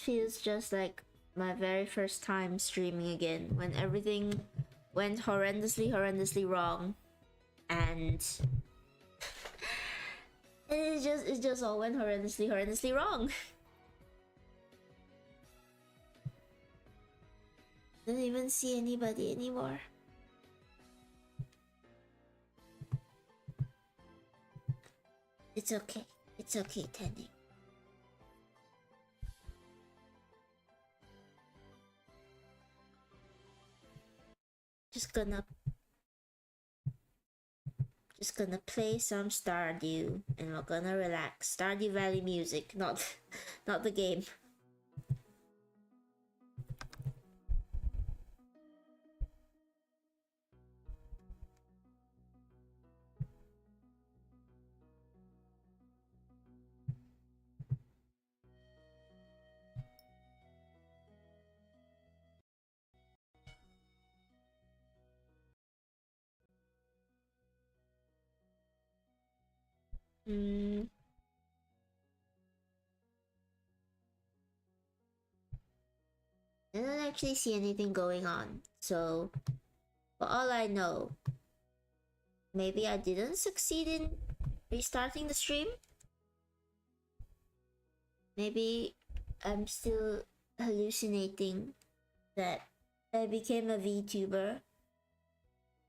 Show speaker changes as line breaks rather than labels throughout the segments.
feels just like my very first time streaming again, when everything went horrendously wrong, and it just all went horrendously wrong. Didn't even see anybody anymore. It's okay. It's okay, Tene. Just gonna play some Stardew and we're gonna relax. Stardew Valley music, not not the game. I don't actually see anything going on, so for all I know, maybe I didn't succeed in restarting the stream. Maybe I'm still hallucinating that I became a VTuber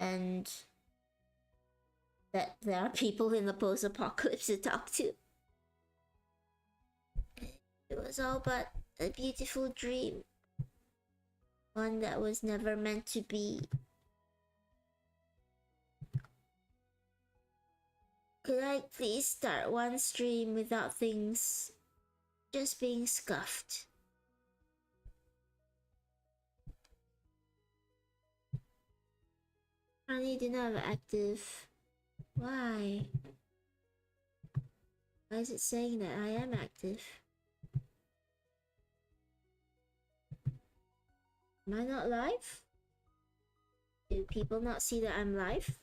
and that there are people in the post-apocalypse to talk to. It was all but a beautiful dream. One that was never meant to be. Could I please start one stream without things just being scuffed? Currently do not have active. Why? Why is it saying that I am active? Am I not live? Do people not see that I'm live?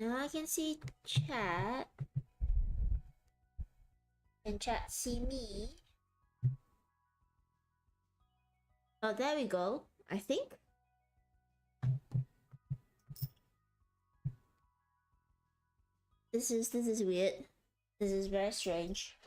Now I can see chat. Can chat see me? Oh, there we go. I think. This is weird. This is very strange.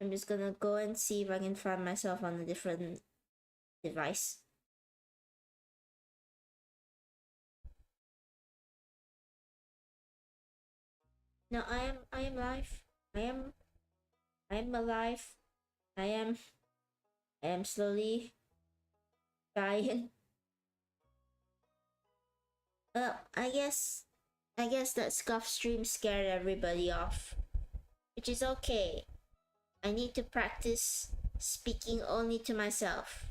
I'm just gonna go and see if I can find myself on a different device. No, I am live. I am alive. I am slowly dying. Well, I guess that scuff stream scared everybody off, which is okay. I need to practice speaking only to myself.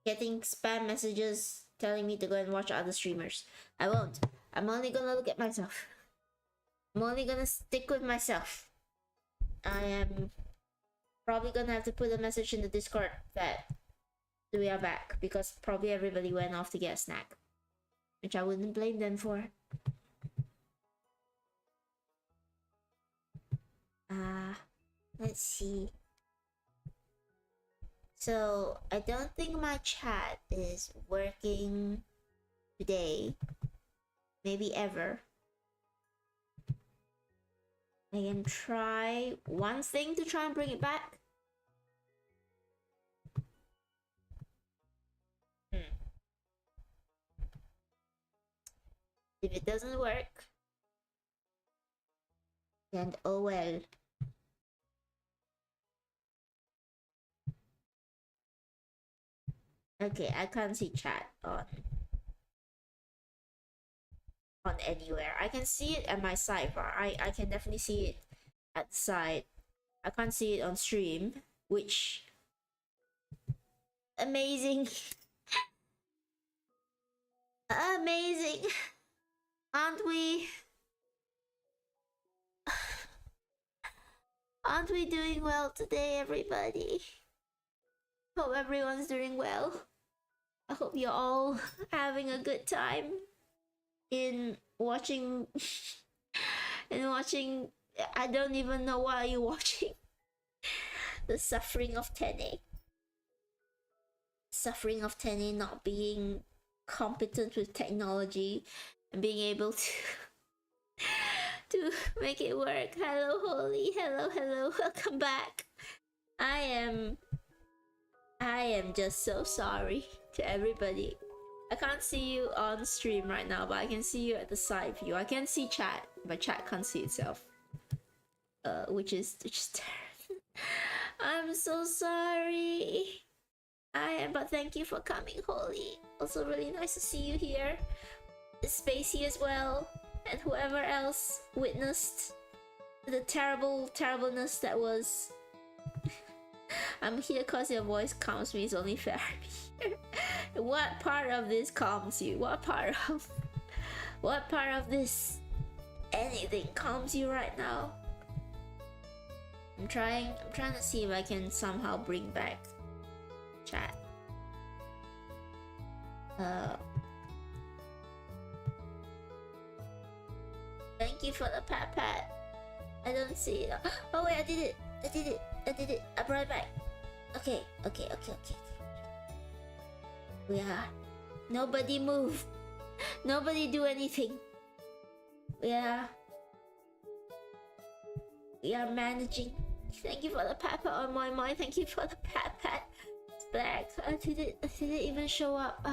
Getting spam messages telling me to go and watch other streamers. I won't. I'm only gonna look at myself. I'm only gonna stick with myself. I am probably gonna have to put a message in the Discord that we are back, because probably everybody went off to get a snack, which I wouldn't blame them for. Let's see. So I don't think my chat is working today, maybe ever. I can try one thing to try and bring it back. If it doesn't work, then oh well. Okay, I can't see chat on anywhere. I can see it at my sidebar. I can definitely see it at the side. I can't see it on stream, which amazing. Amazing. Aren't we doing well today, everybody? Hope everyone's doing well. I hope you're all having a good time in watching I don't even know why you're watching the suffering of Tene. Suffering of Tene not being competent with technology and being able to to make it work. Hello, Holy. Hello, welcome back. I am just so sorry to everybody. I can't see you on stream right now, but I can see you at the side view. I can see chat, but chat can't see itself. Which is terrible. I'm so sorry. But thank you for coming, Holy. Also really nice to see you here. Spacey as well, and whoever else witnessed the terribleness that was. I'm here cause your voice calms me. It's only fair I'm here. What part of this calms you? What part of this anything calms you right now? I'm trying to see if I can somehow bring back chat. Thank you for the pat. I don't see it. Oh wait, I did it. I brought it back. Okay. We are. Nobody move. Nobody do anything. We are managing. Thank you for the pat on my mind. Thank you for the pat. It's back. Did it even show up?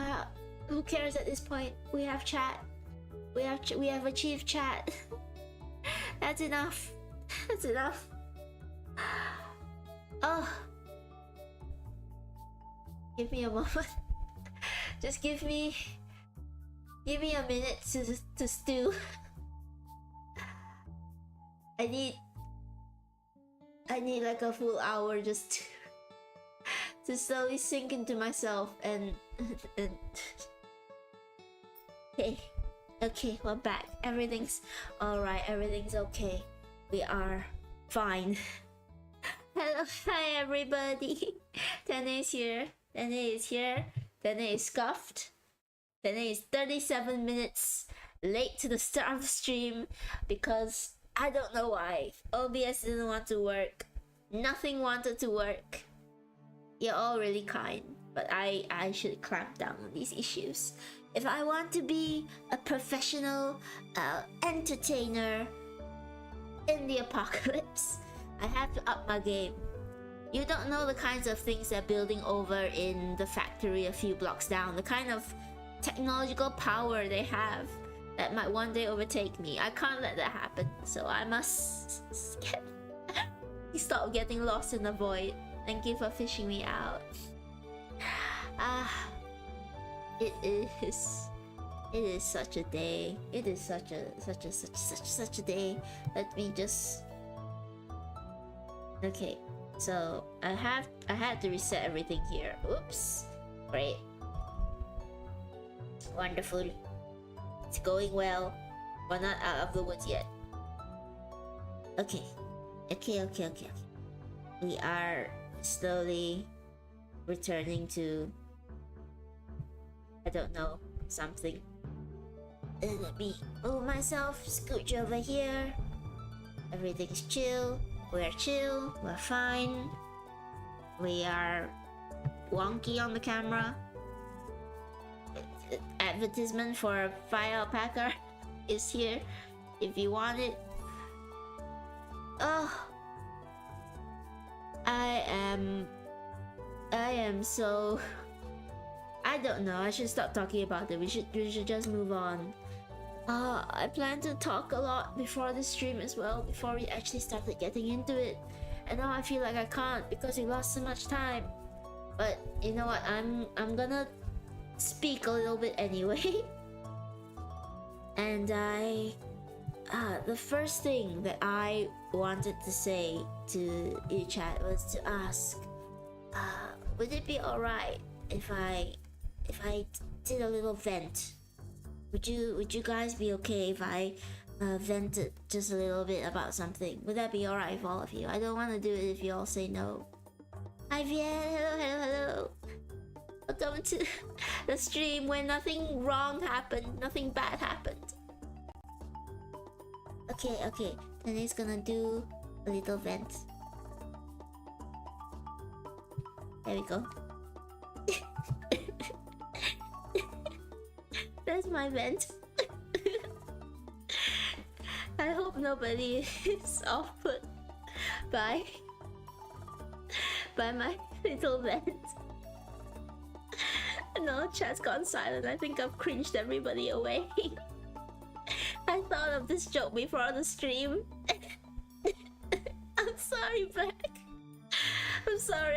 Who cares at this point? We have chat. We have achieved chat. That's enough. Oh, give me a moment. Just give me a minute to stew. I need like a full hour just to slowly sink into myself and Okay, we're back. Everything's alright, everything's okay. We are fine. Hello, hi everybody. Tene is here. Tene is scuffed. Tene is 37 minutes late to the start of the stream because I don't know why. OBS didn't want to work. Nothing wanted to work. You're all really kind, but I should clamp down on these issues. If I want to be a professional entertainer in the apocalypse, I have to up my game. You don't know the kinds of things they're building over in the factory a few blocks down, the kind of technological power they have that might one day overtake me. I can't let that happen, so I must stop getting lost in the void. Thank you for fishing me out. It is such a day. It is such a day. Let me just. Okay, so I had to reset everything here. Oops. Great. Wonderful. It's going well. We're not out of the woods yet. Okay. We are slowly returning to, I don't know, something. Let me move myself, scooch over here. Everything's chill. We're chill. We're fine. We are wonky on the camera. Advertisement for a fire alpaca is here if you want it. Oh, I am so, I don't know. I should stop talking about it. We should just move on. I plan to talk a lot before the stream as well, before we actually started getting into it. And now I feel like I can't because we lost so much time. But you know what? I'm gonna speak a little bit anyway. And the first thing that I wanted to say to you chat was to ask, would it be alright if I did a little vent? Would you guys be okay if I vent just a little bit about something. Would that be alright with all of you? I don't want to do it if you all say no. Hi Viet, hello. Welcome to the stream where nothing wrong happened, nothing bad happened. Okay. Tene's gonna do a little vent. There we go. That's my vent. I hope nobody is off-put by my little vent. No, chat's gone silent. I think I've cringed everybody away. I thought of this joke before the stream. I'm sorry, Black. I'm sorry.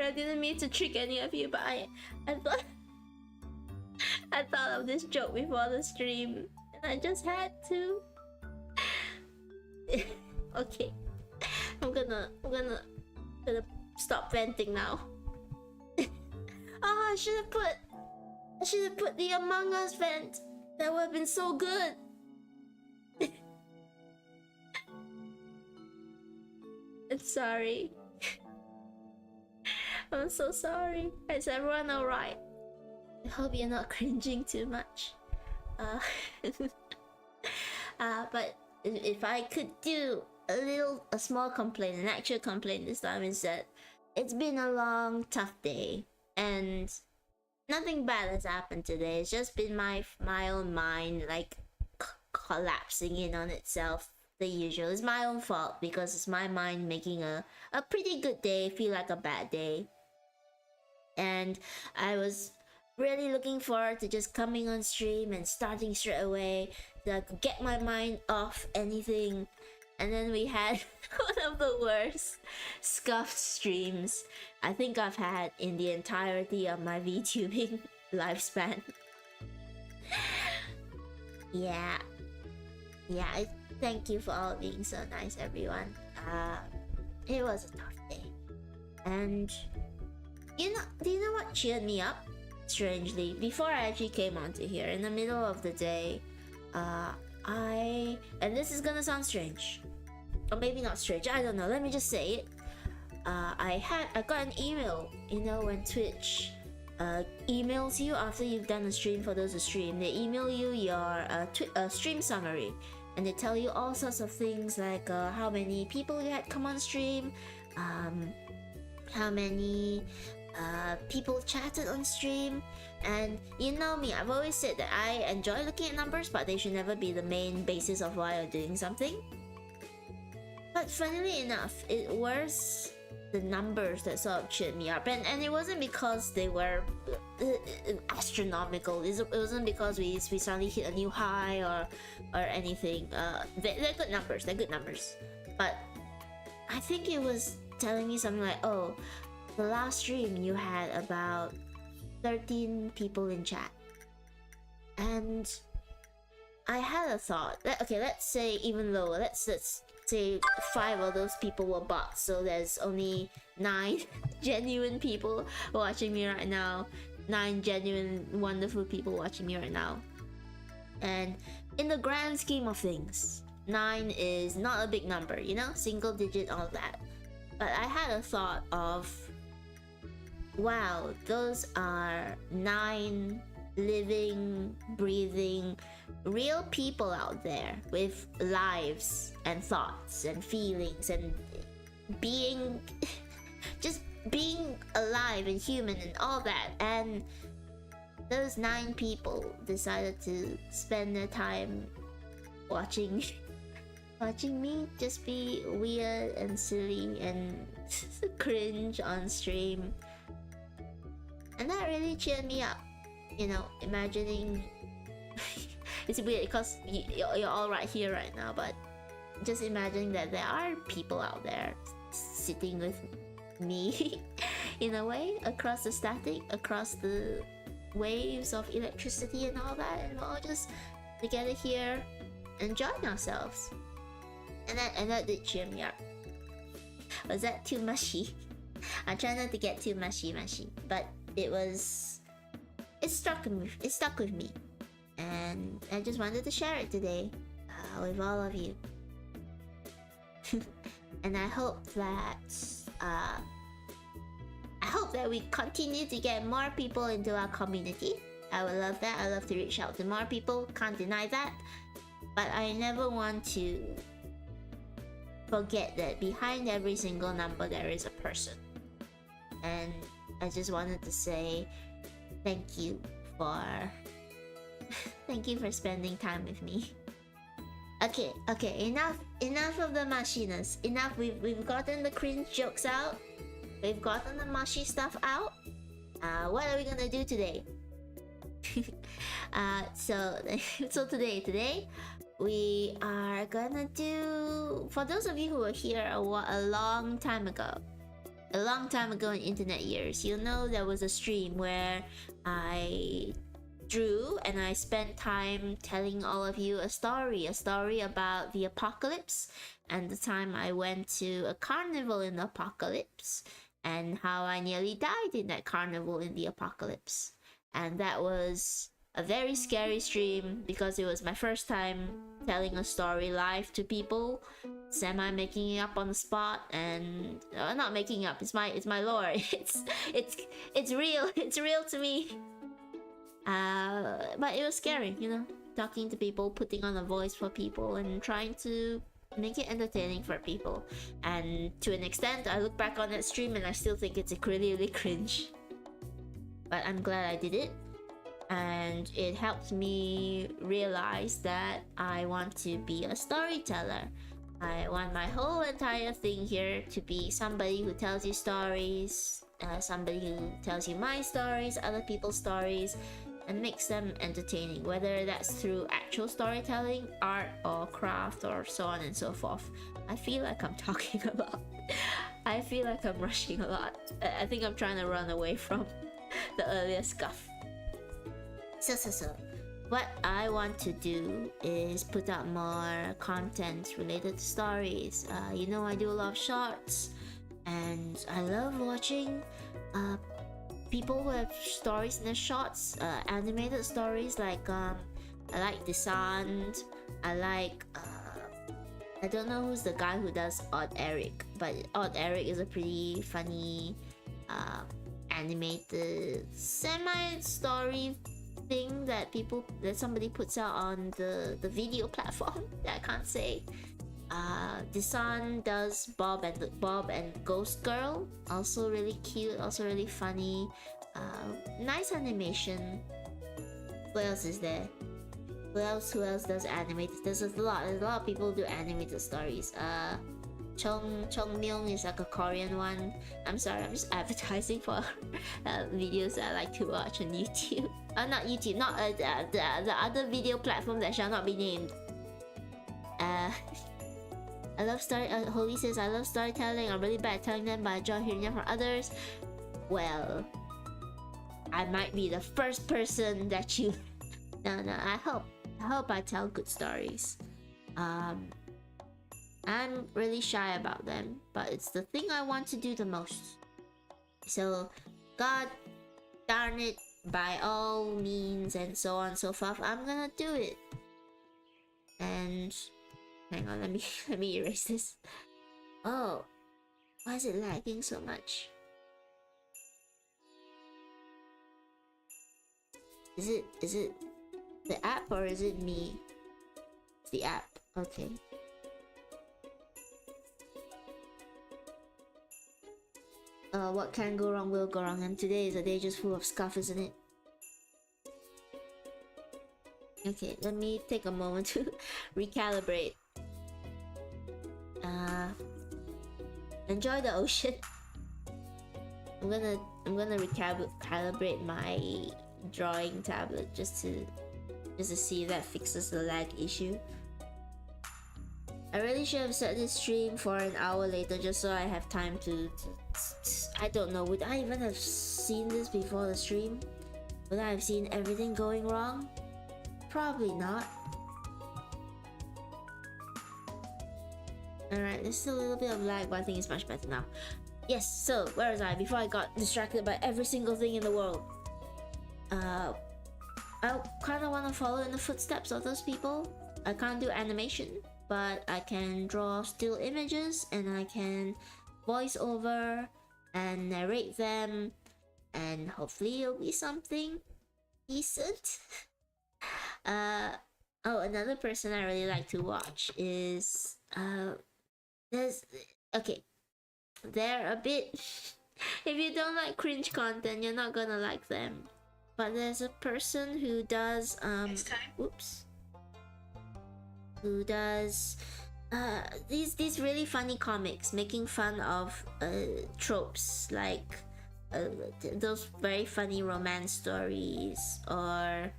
I didn't mean to trick any of you, but I thought of this joke before the stream, and I just had to. Okay, I'm gonna stop venting now. Oh, I should have put the Among Us vent. That would have been so good. I'm sorry. I'm so sorry. Is everyone alright? I hope you're not cringing too much. But if I could do a small complaint, an actual complaint this time, is that it's been a long, tough day, and nothing bad has happened today. It's just been my own mind like collapsing in on itself. The usual. It's my own fault because it's my mind making a pretty good day feel like a bad day. And I was really looking forward to just coming on stream and starting straight away so I could get my mind off anything. And then we had one of the worst scuffed streams I think I've had in the entirety of my VTubing lifespan. Yeah, thank you for all being so nice, everyone. It was a tough day. And do you know what cheered me up? Strangely, before I actually came onto here, in the middle of the day, and this is gonna sound strange, or maybe not strange, I don't know, let me just say it. I got an email. You know, when Twitch emails you after you've done a stream. For those who stream, they email you your stream summary, and they tell you all sorts of things like how many people you had come on stream, how many people chatted on stream. And you know me, I've always said that I enjoy looking at numbers, but they should never be the main basis of why you're doing something. But funnily enough, it was the numbers that sort of cheered me up, and it wasn't because they were astronomical. It wasn't because we suddenly hit a new high or anything. They're good numbers. But I think it was telling me something like, oh, the last stream you had about 13 people in chat, and I had a thought. Okay, let's say even lower. Let's say 5 of those people were bots, so there's only 9 genuine people watching me right now. 9 genuine, wonderful people watching me right now. And in the grand scheme of things, 9 is not a big number, you know, single digit, all that. But I had a thought of, wow, those are 9 living, breathing, real people out there with lives and thoughts and feelings and being just being alive and human and all that. And those 9 people decided to spend their time watching me just be weird and silly and cringe on stream. And that really cheered me up, you know, imagining it's weird because you're all right here right now, but just imagining that there are people out there sitting with me in a way, across the static, across the waves of electricity and all that, and we're all just together here enjoying ourselves. And that did cheer me up. Was that too mushy? I try not to get too mushy, but it stuck with me, and I just wanted to share it today. with all of you. And I hope that we continue to get more people into our community. I would love that. I love to reach out to more people, can't deny that. But I never want to forget that behind every single number there is a person. And I just wanted to say thank you for thank you for spending time with me. Okay, enough of the mushiness. Enough, we've gotten the cringe jokes out. We've gotten the mushy stuff out. What are we gonna do today? So today we are gonna do, for those of you who were here a long time ago in internet years, you'll know there was a stream where I drew and I spent time telling all of you a story about the apocalypse and the time I went to a carnival in the apocalypse and how I nearly died in that carnival in the apocalypse. And that was a very scary stream because it was my first time telling a story live to people, semi making it up on the spot, and not making up. It's my lore. It's real. It's real to me. But it was scary, you know, talking to people, putting on a voice for people, and trying to make it entertaining for people. And to an extent, I look back on that stream and I still think it's really cringe. But I'm glad I did it, and it helped me realize that I want to be a storyteller. I want my whole entire thing here to be somebody who tells you stories, somebody who tells you my stories, other people's stories, and makes them entertaining, whether that's through actual storytelling, art, or craft, or so on and so forth. I feel like I'm talking a lot. I feel like I'm rushing a lot. I think I'm trying to run away from the earlier scuff. So what I want to do is put out more content related to stories. You know, I do a lot of shorts, and I love watching people who have stories in their shorts, animated stories. Like I like Descent. I like I don't know who's the guy who does Odd Eric, but Odd Eric is a pretty funny animated semi-story thing that somebody puts out on the video platform that I can't say. Descent does Bob and Ghost Girl, also really cute, also really funny, nice animation. What else is there? Who else does animated? There's a lot of people who do animated stories. Chong Myung is like a Korean one. I'm sorry, I'm just advertising for videos that I like to watch on YouTube. Not YouTube, not the other video platform that shall not be named. I love Holy says, I love storytelling. I'm really bad at telling them, but I enjoy hearing them from others. Well, I might be the first person that you... No, I hope I tell good stories. I'm really shy about them, but it's the thing I want to do the most. So, God darn it, by all means, and so on and so forth, I'm gonna do it. And hang on, let me erase this. Oh, why is it lagging so much? Is it the app or is it me? It's the app. Okay. What can go wrong will go wrong, and today is a day just full of scuff, isn't it? Okay, let me take a moment to recalibrate. Enjoy the ocean. I'm gonna recalibrate my drawing tablet just to see if that fixes the lag issue. I really should have set this stream for an hour later just so I have time to I don't know, would I even have seen this before the stream? Would I have seen everything going wrong? Probably not. Alright, there's still a little bit of lag, but I think it's much better now. Yes, so where was I before I got distracted by every single thing in the world? I kind of want to follow in the footsteps of those people. I can't do animation, but I can draw still images and I can voice over and narrate them, and hopefully it'll be something decent. Oh, another person I really like to watch is there's okay, they're a bit if you don't like cringe content, you're not gonna like them. But there's a person who does oops, who does these really funny comics making fun of tropes like those very funny romance stories, or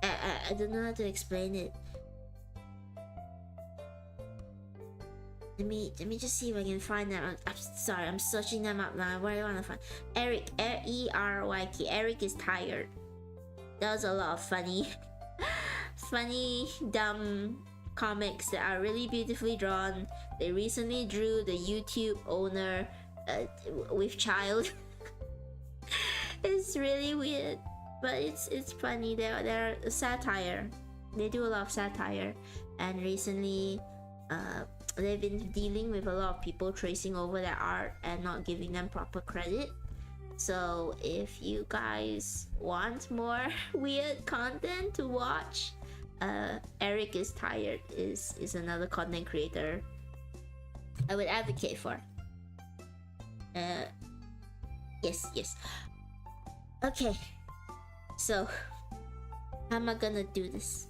I don't know how to explain it. Let me just see if I can find them. I'm sorry, I'm searching them up now. Where do I want to find Eric? ERYK. Eric is tired. Does a lot of funny funny dumb comics that are really beautifully drawn. They recently drew the YouTube owner with child. It's really weird, but it's funny. They're satire. They do a lot of satire, and recently they've been dealing with a lot of people tracing over their art and not giving them proper credit. So if you guys want more weird content to watch, Eric is Tired is another content creator I would advocate for. Yes. Okay, so how am I gonna do this?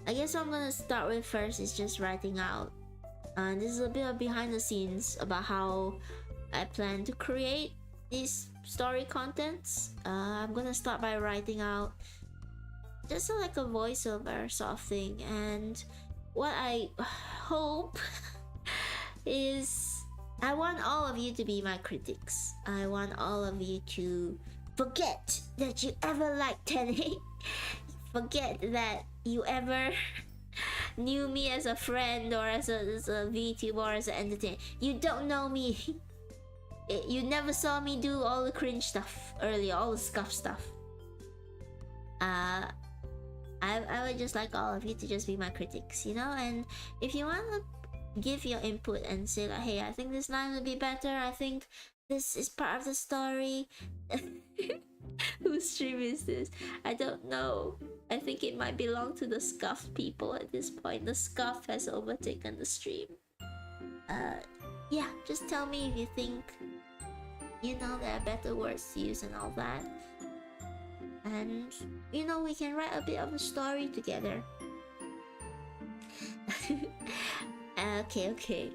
I guess what I'm gonna start with first is just writing out. This is a bit of behind the scenes about how I plan to create these story contents. I'm gonna start by writing out just like a voiceover sort of thing, and what I hope is I want all of you to be my critics. I want all of you to forget that you ever liked Tene. Forget that you ever knew me as a friend or as a VTuber or as an entertainer. You don't know me. You never saw me do all the cringe stuff earlier, all the scuff stuff. I would just like all of you to just be my critics, you know? And if you want to give your input and say like, hey, I think this line would be better, I think this is part of the story. Whose stream is this? I don't know. I think it might belong to the scuff people at this point. The scuff has overtaken the stream. Yeah, just tell me if you think, you know, there are better words to use and all that. And, you know, we can write a bit of a story together. Okay.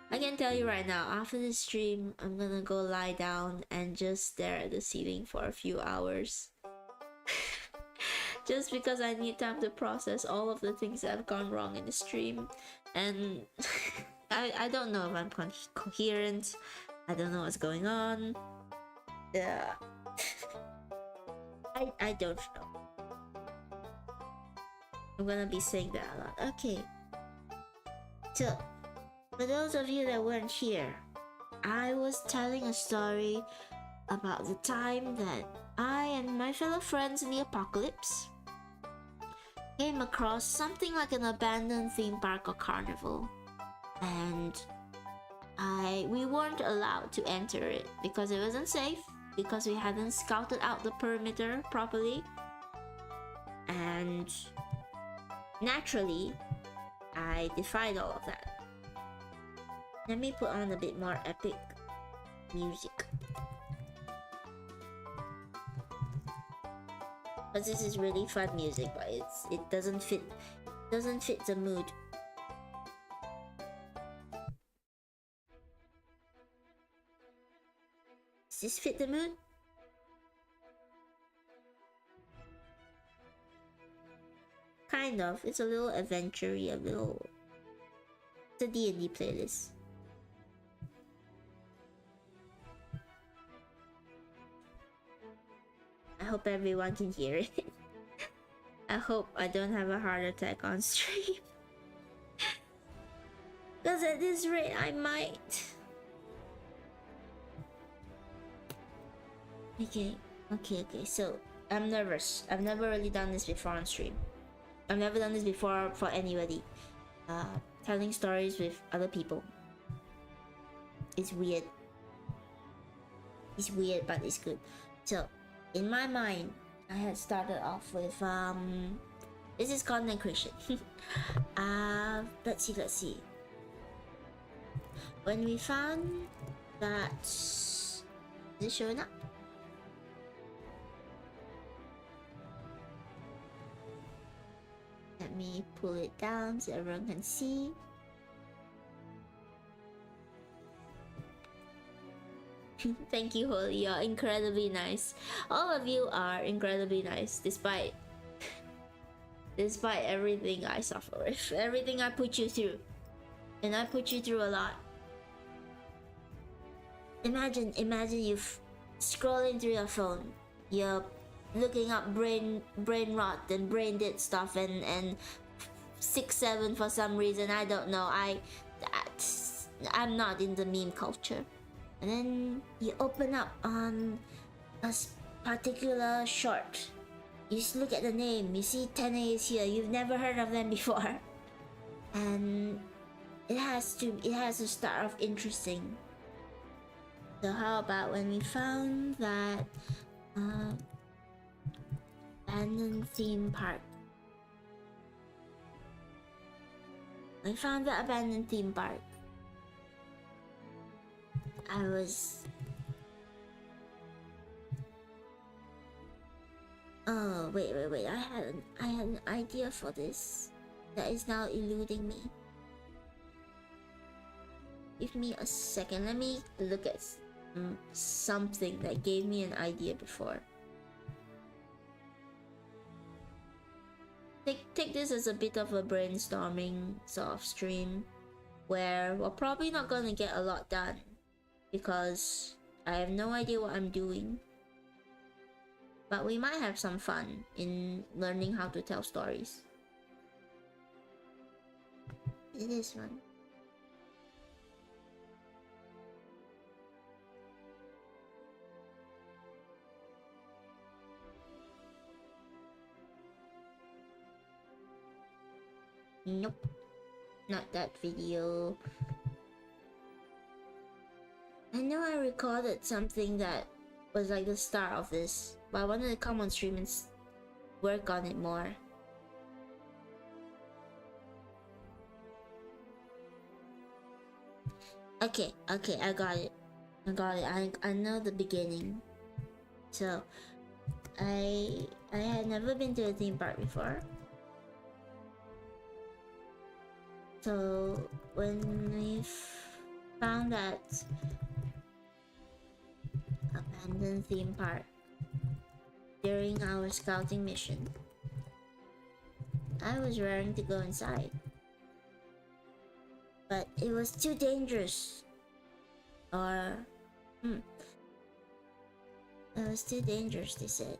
I can tell you right now, after this stream, I'm gonna go lie down and just stare at the ceiling for a few hours. Just because I need time to process all of the things that have gone wrong in the stream. And I don't know if I'm coherent. I don't know what's going on. Yeah. I don't know. I'm gonna be saying that a lot. Okay. So, for those of you that weren't here, I was telling a story about the time that I and my fellow friends in the apocalypse came across something like an abandoned theme park or carnival, and we weren't allowed to enter it because it wasn't safe, because we hadn't scouted out the perimeter properly, and naturally I defied all of that. Let me put on a bit more epic music, because this is really fun music, but it doesn't fit the mood. Does this fit the mood? Kind of. It's a little adventure-y, it's a D&D playlist. I hope everyone can hear it. I hope I don't have a heart attack on stream. Because at this rate, I might. Okay, Okay, so I'm nervous. I've never really done this before on stream. I've never done this before for anybody. Telling stories with other people. It's weird. It's weird, but it's good. So, in my mind, I had started off with this is content creation. Let's see. When we found that, is it showing up? Let me pull it down so everyone can see. Thank you, Holly. You're incredibly nice. All of you are incredibly nice, despite everything I suffer with, everything I put you through, and I put you through a lot. Imagine you scrolling through your phone, you're looking up brain rot and brain dead stuff and 6-7 for some reason, I don't know. I'm not in the meme culture. And then you open up on a particular short. You just look at the name, you see Tene is here, you've never heard of them before. And it has to start off interesting. So how about when we found that abandoned theme park? I found the abandoned theme park. I was... Oh, wait. I had an idea for this that is now eluding me. Give me a second. Let me look at something that gave me an idea before. Take this as a bit of a brainstorming sort of stream where we're probably not gonna get a lot done because I have no idea what I'm doing. But we might have some fun in learning how to tell stories. It is fun. Nope, not that video. I know I recorded something that was like the start of this, but I wanted to come on stream and work on it more. Okay, I got it. I know the beginning. So, I had never been to a theme park before. So when we found that abandoned theme park during our scouting mission, I was raring to go inside, but it was too dangerous. It was too dangerous, they said.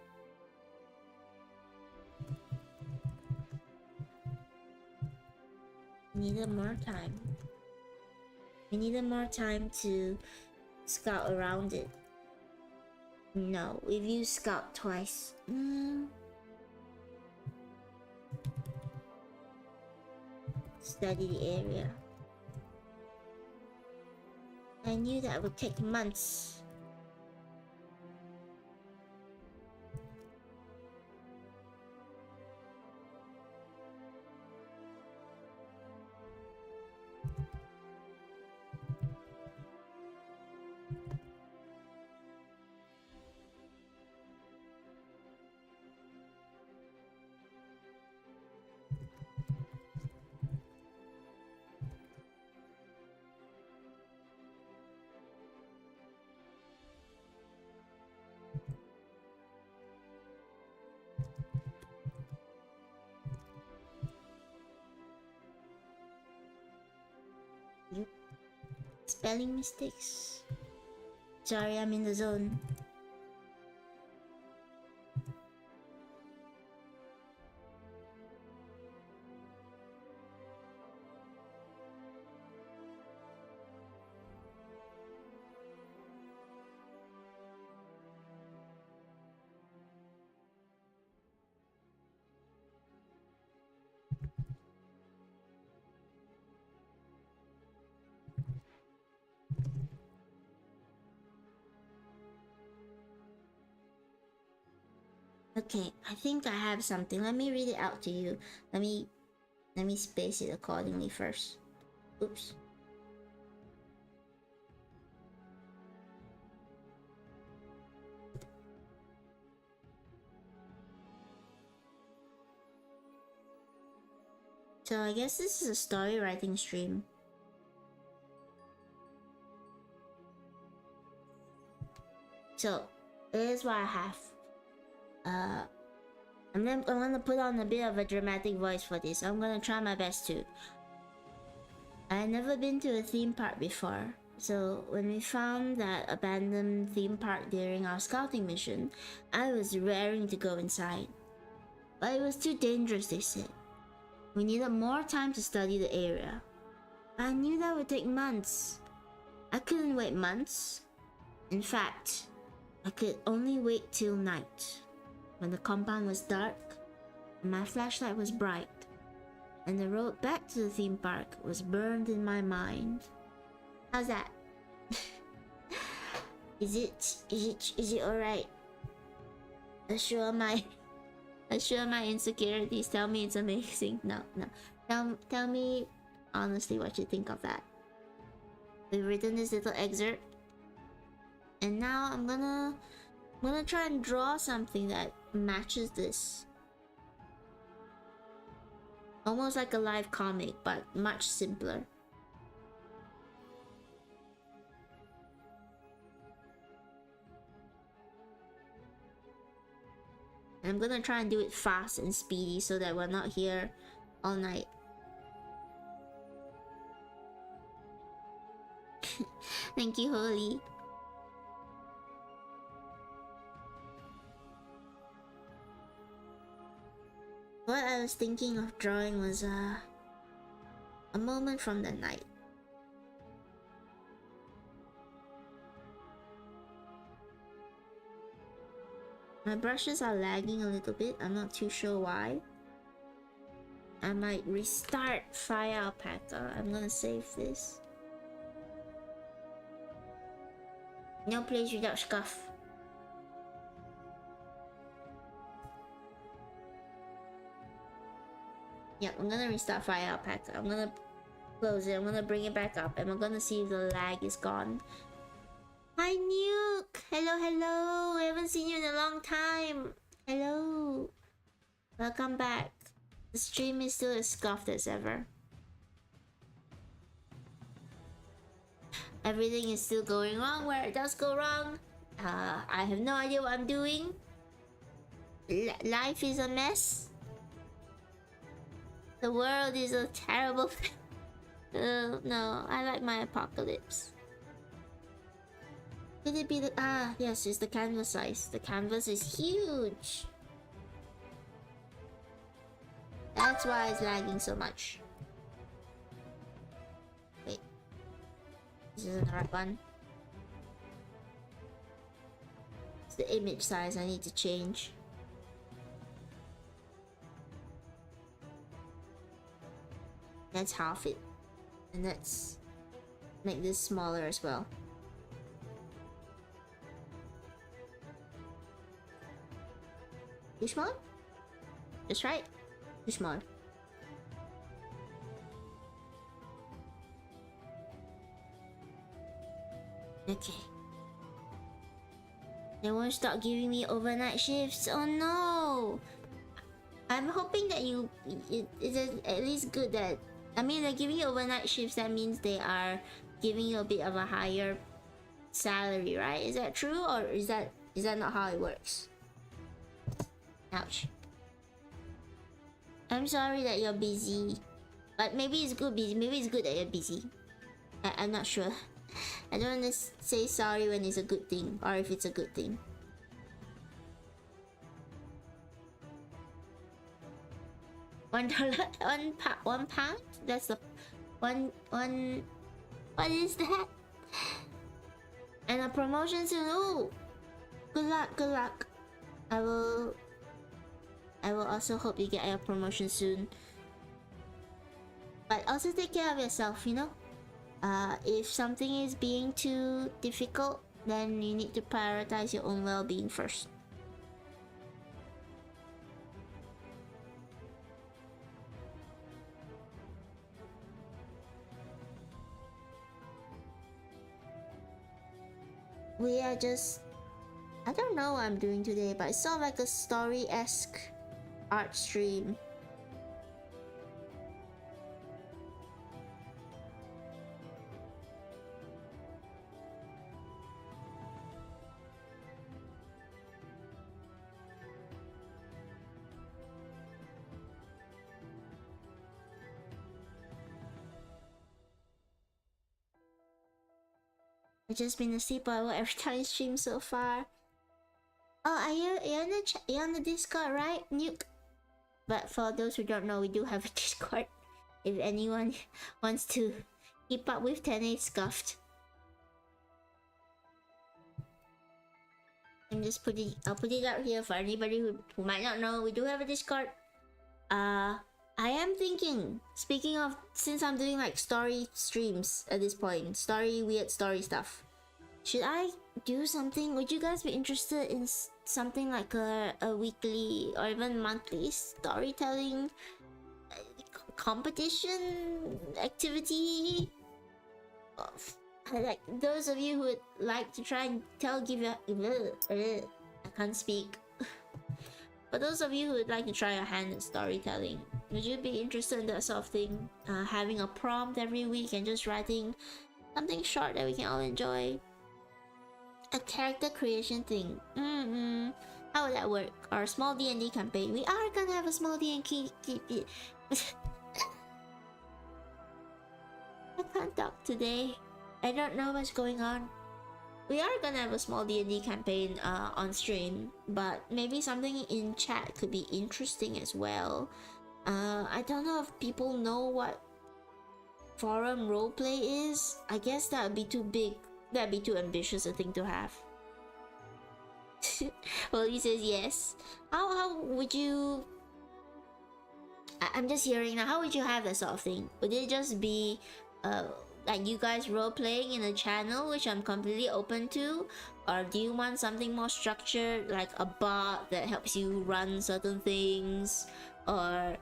We needed more time. We needed more time to scout around it. No, we've used scout twice. Study the area. I knew that would take months. Spelling mistakes. Sorry, I'm in the zone. Okay, I think I have something. Let me read it out to you. Let me space it accordingly first. Oops. So I guess this is a story writing stream. So here's what I have. I'm gonna put on a bit of a dramatic voice for this. I'm gonna try my best to. I've never been to a theme park before, so when we found that abandoned theme park during our scouting mission, I was raring to go inside. But it was too dangerous, they said. We needed more time to study the area. I knew that would take months. I couldn't wait months. In fact, I could only wait till night, when the compound was dark and my flashlight was bright, and the road back to the theme park was burned in my mind. How's that? Is it alright? Assure my insecurities. Tell me it's amazing. No. Tell me honestly what you think of that. We've written this little excerpt, and now I'm gonna try and draw something that matches this. Almost like a live comic, but much simpler. I'm gonna try and do it fast and speedy so that we're not here all night. Thank you, Holy. What I was thinking of drawing was a moment from the night. My brushes are lagging a little bit. I'm not too sure why. I might restart Fire Alpaca. I'm gonna save this. No place without scuff. Yeah, I'm gonna restart Fire Alpaca. I'm gonna close it. I'm gonna bring it back up, and we're gonna see if the lag is gone. Hi, Nuke! Hello! I haven't seen you in a long time. Hello. Welcome back. The stream is still as scuffed as ever. Everything is still going wrong where it does go wrong. I have no idea what I'm doing. Life is a mess. The world is a terrible thing. No, I like my apocalypse. Could it be the... yes, it's the canvas size. The canvas is huge. That's why it's lagging so much. Wait. This isn't the right one. It's the image size I need to change. That's half it. And let's make this smaller as well. Too small? Just right? Too small. Okay. They won't start giving me overnight shifts. Oh no! I'm hoping that it's at least good that... I mean, they're giving you overnight shifts. That means they are giving you a bit of a higher salary, right? Is that true, or is that not how it works? Ouch. I'm sorry that you're busy, but maybe it's good busy. Maybe it's good that you're busy. I'm not sure. I don't want to say sorry when it's a good thing, or if it's a good thing. $1, £1. That's the one. What is that? And a promotion soon. Ooh, good luck. I will also hope you get your promotion soon. But also take care of yourself, you know? If something is being too difficult, then you need to prioritize your own well-being first. we are just... I don't know what I'm doing today, but it's sort of like a story-esque art stream. I've just been asleep every time I stream so far. Oh, you're on the Discord, right, Nuke? But for those who don't know, we do have a Discord. If anyone wants to keep up with Tene Scuffed. I'll put it out here for anybody who might not know. We do have a Discord. I am thinking, speaking of, since I'm doing like story streams at this point, weird story stuff, should I do something? Would you guys be interested in something like a weekly or even monthly storytelling competition activity? Like those of you who would like to try and I can't speak. For those of you who would like to try your hand at storytelling, would you be interested in that sort of thing? Having a prompt every week and just writing something short that we can all enjoy? A character creation thing. How would that work? Or a small D&D campaign. We are gonna have a small D&D. I can't talk today. I don't know what's going on. We are gonna have a small D&D campaign on stream, but maybe something in chat could be interesting as well. I don't know if people know what forum roleplay is. I guess that would be too big. That'd be too ambitious a thing to have. Well, he says yes. How would you... I'm just hearing now. How would you have that sort of thing? Would it just be like you guys role playing in a channel, which I'm completely open to, or do you want something more structured, like a bot that helps you run certain things, or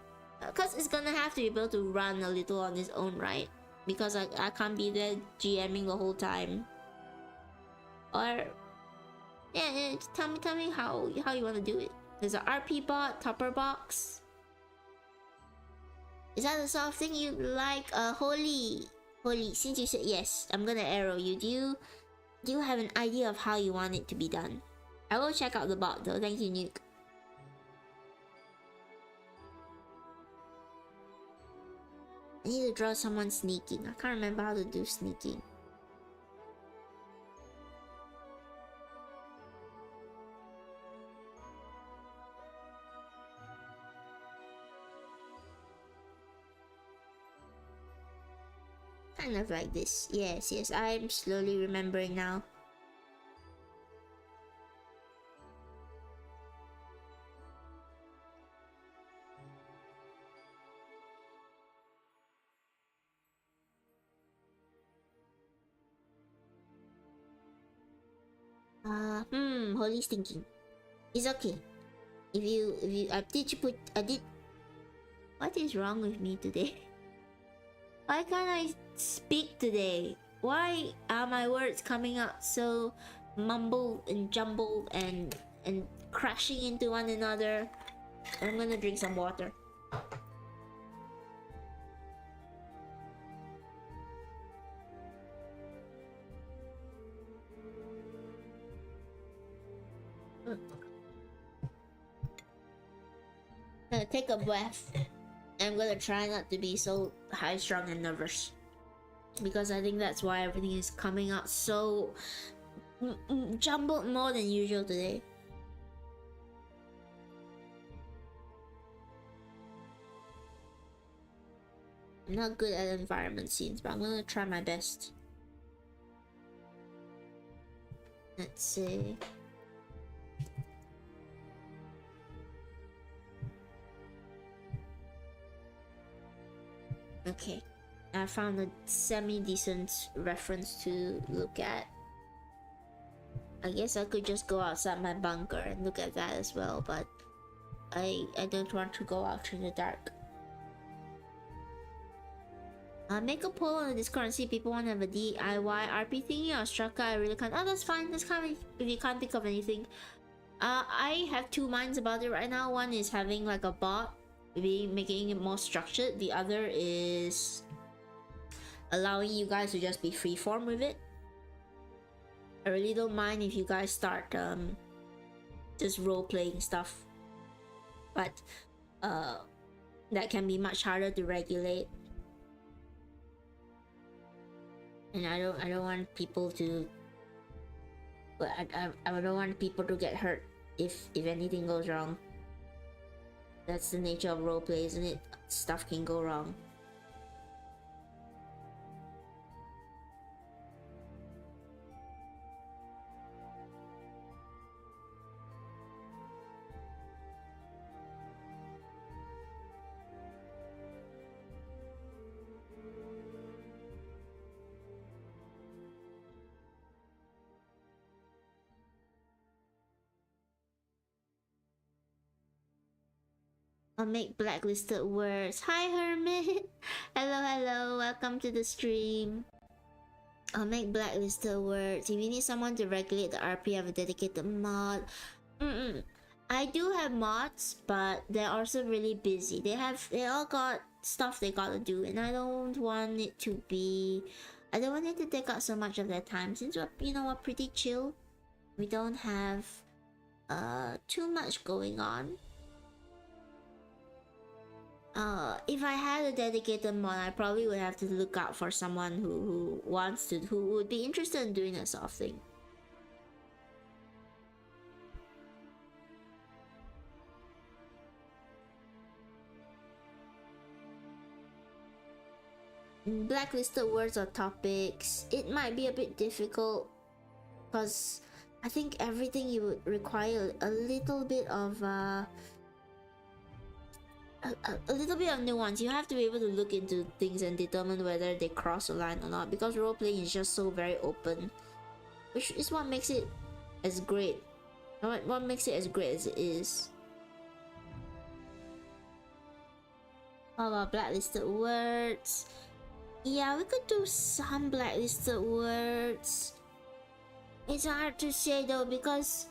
because it's gonna have to be able to run a little on its own, right? Because I can't be there GMing the whole time. Or yeah, tell me how you want to do it. There's an RP bot, topper box. Is that the sort of thing you like? Holy, since you said yes, I'm gonna arrow you. Do you have an idea of how you want it to be done? I will check out the bot though. Thank you, Nuke. I need to draw someone sneaking. I can't remember how to do sneaking. Kind of like this. Yes, I'm slowly remembering now. Holy's thinking. It's okay. If you I did. What is wrong with me today? Why can't I speak today? Why are my words coming out so mumbled and jumbled and crashing into one another? I'm gonna drink some water. I'm gonna take a breath. I'm gonna try not to be so high-strung and nervous, because I think that's why everything is coming out so jumbled more than usual today. I'm not good at environment scenes, but I'm gonna try my best. Let's see. Okay, I found a semi-decent reference to look at. I guess I could just go outside my bunker and look at that as well, but I don't want to go out in the dark. Make a poll on the Discord and see if people want to have a DIY RP thingy or Straka. I really can't. Oh, that's fine. That's fine if you can't think of anything. I have two minds about it right now. One is having like a bot, maybe making it more structured. The other is allowing you guys to just be freeform with it. I really don't mind if you guys start just role-playing stuff, but that can be much harder to regulate. And I don't want people to. But I don't want people to get hurt if anything goes wrong. That's the nature of roleplay, isn't it? Stuff can go wrong. I'll make blacklisted words. Hi Hermit! Hello, welcome to the stream. I'll make blacklisted words. If you need someone to regulate the RP, I have a dedicated mod. I do have mods, but they're also really busy. They all got stuff they gotta do, and I don't want it to take up so much of their time. Since we're pretty chill. We don't have too much going on. If I had a dedicated mod, I probably would have to look out for someone who would be interested in doing that sort of thing. Blacklisted words or topics, it might be a bit difficult because I think everything you would require a little bit of a little bit of nuance. You have to be able to look into things and determine whether they cross a line or not, because role-playing is just so very open, which is what makes it as great. What makes it as great as it is. How about blacklisted words? Yeah, we could do some blacklisted words. It's hard to say though, because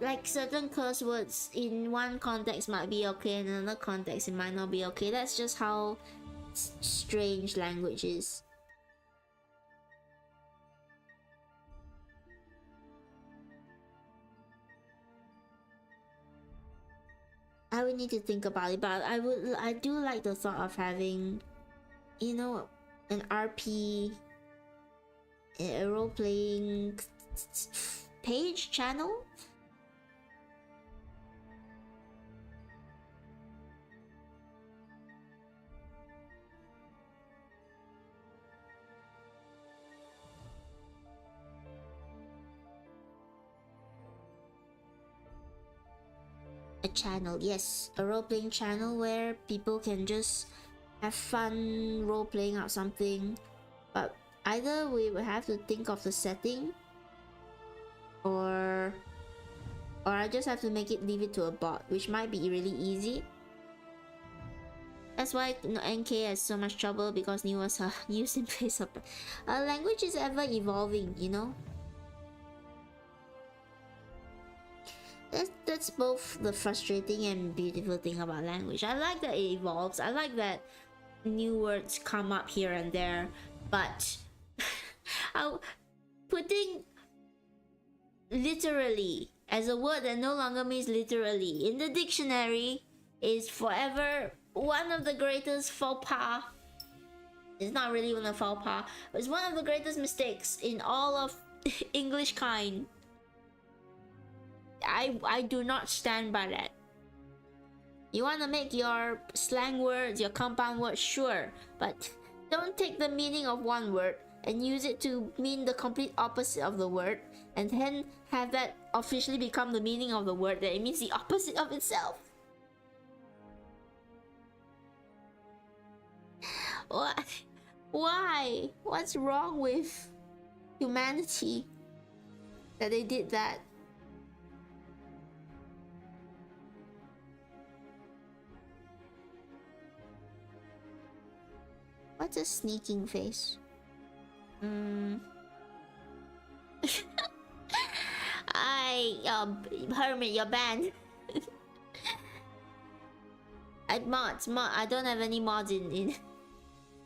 like certain curse words in one context might be okay, in another context it might not be okay. That's just how strange language is. I would need to think about it, but I do like the thought of having, an RP, a role-playing page channel. A channel, yes, a role-playing channel where people can just have fun role-playing out something, but either we would have to think of the setting, or I just have to leave it to a bot, which might be really easy. That's why NK has so much trouble, because new in place of language is ever evolving, That's both the frustrating and beautiful thing about language. I like that it evolves. I like that new words come up here and there, but putting literally as a word that no longer means literally in the dictionary is forever one of the greatest faux pas. It's not really one of the faux pas, but it's one of the greatest mistakes in all of English kind. I do not stand by that. You want to make your slang words, your compound words, sure, but don't take the meaning of one word and use it to mean the complete opposite of the word, and then have that officially become the meaning of the word that it means the opposite of itself. What? Why? What's wrong with humanity that they did that? What? That's a sneaking face. Hermit, you're banned. I don't have any mods in.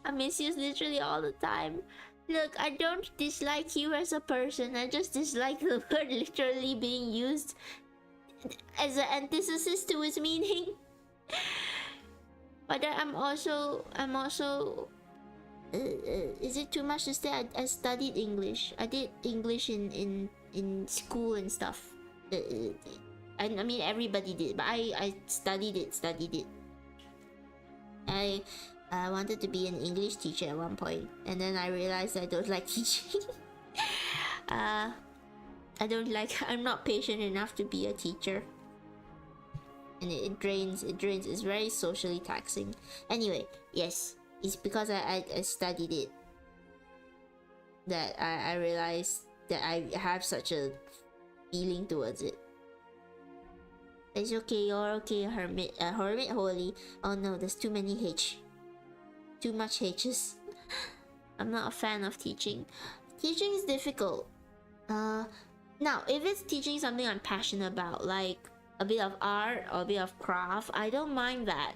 I misuse literally all the time. Look, I don't dislike you as a person. I just dislike the word literally being used as an antithesis to its meaning. But I'm also. Is it too much to say? I studied English. I did English in school and stuff. I mean everybody did, but I studied it. I wanted to be an English teacher at one point, and then I realized I don't like teaching. I'm not patient enough to be a teacher. And it drains. It's very socially taxing. Anyway, yes, it's because I studied it that I realized that I have such a feeling towards it. It's okay, you're okay, Hermit. Hermit Holy. Oh no, there's too many H. Too much H's. I'm not a fan of teaching. Teaching is difficult. Now, if it's teaching something I'm passionate about, like a bit of art or a bit of craft, I don't mind that.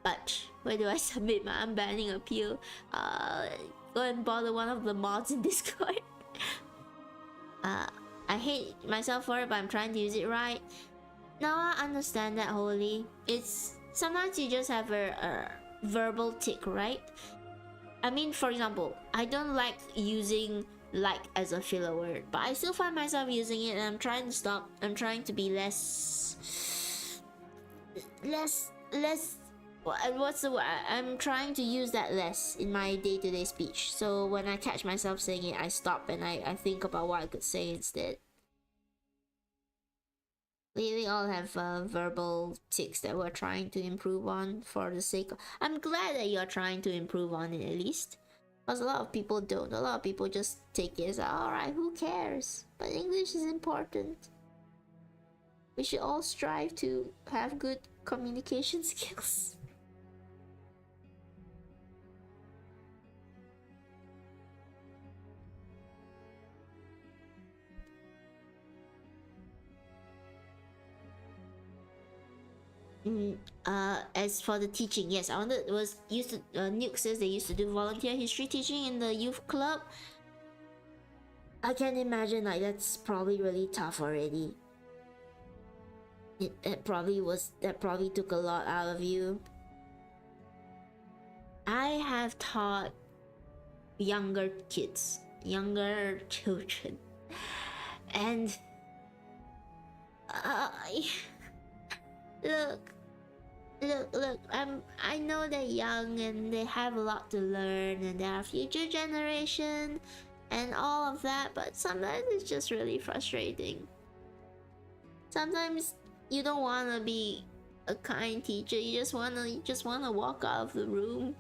But where do I submit my unbanning appeal? Go and bother one of the mods in Discord. I hate myself for it, but I'm trying to use it right. Now I understand that, Holy. It's sometimes you just have a verbal tick, right? I mean, for example, I don't like using like as a filler word, but I still find myself using it, and I'm trying to stop. I'm trying to be less. What's the word? I'm trying to use that less in my day-to-day speech. So when I catch myself saying it, I stop and I think about what I could say instead. We all have verbal tics that we're trying to improve on for the sake of... I'm glad that you're trying to improve on it at least. Because a lot of people don't. A lot of people just take it as, alright, who cares? But English is important. We should all strive to have good communication skills. As for the teaching, yes, Nuke says they used to do volunteer history teaching in the youth club. I can imagine like that's probably really tough already. That probably took a lot out of you. I have taught younger children, and look, I know they're young and they have a lot to learn and they're a future generation and all of that, but sometimes it's just really frustrating. Sometimes you don't want to be a kind teacher, you just want to walk out of the room.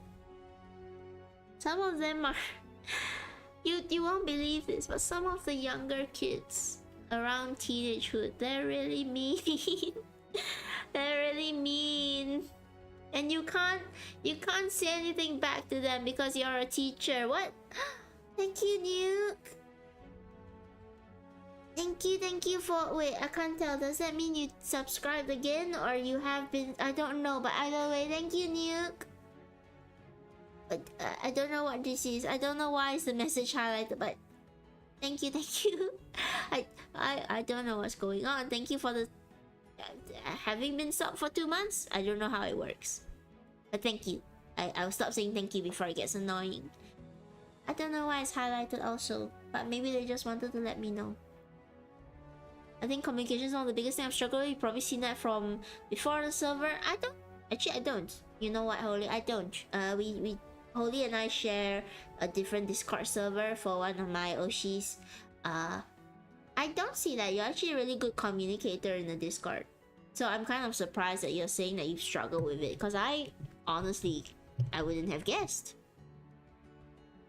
Some of them are you won't believe this, but some of the younger kids around teenagehood, they're really mean. They're really mean, and you can't say anything back to them because you're a teacher. What? Thank you, Nuke. Thank you for... Wait, I can't tell. Does that mean you subscribed again or you have been... I don't know, but either way, thank you, Nuke. But I don't know what this is. I don't know why is the message highlighted, but thank you. I don't know what's going on. Thank you for the... having been stopped for 2 months. I don't know how it works, but thank you. I'll stop saying thank you before it gets annoying. I don't know why it's highlighted also, but maybe they just wanted to let me know. I think communication is one of the biggest thing I've struggled with. You've probably seen that from before the server. I don't. You know what, Holy? I don't. We Holy and I share a different Discord server for one of my Oshis. I don't see that. You're actually a really good communicator in the Discord. So I'm kind of surprised that you're saying that you've struggled with it, because I wouldn't have guessed.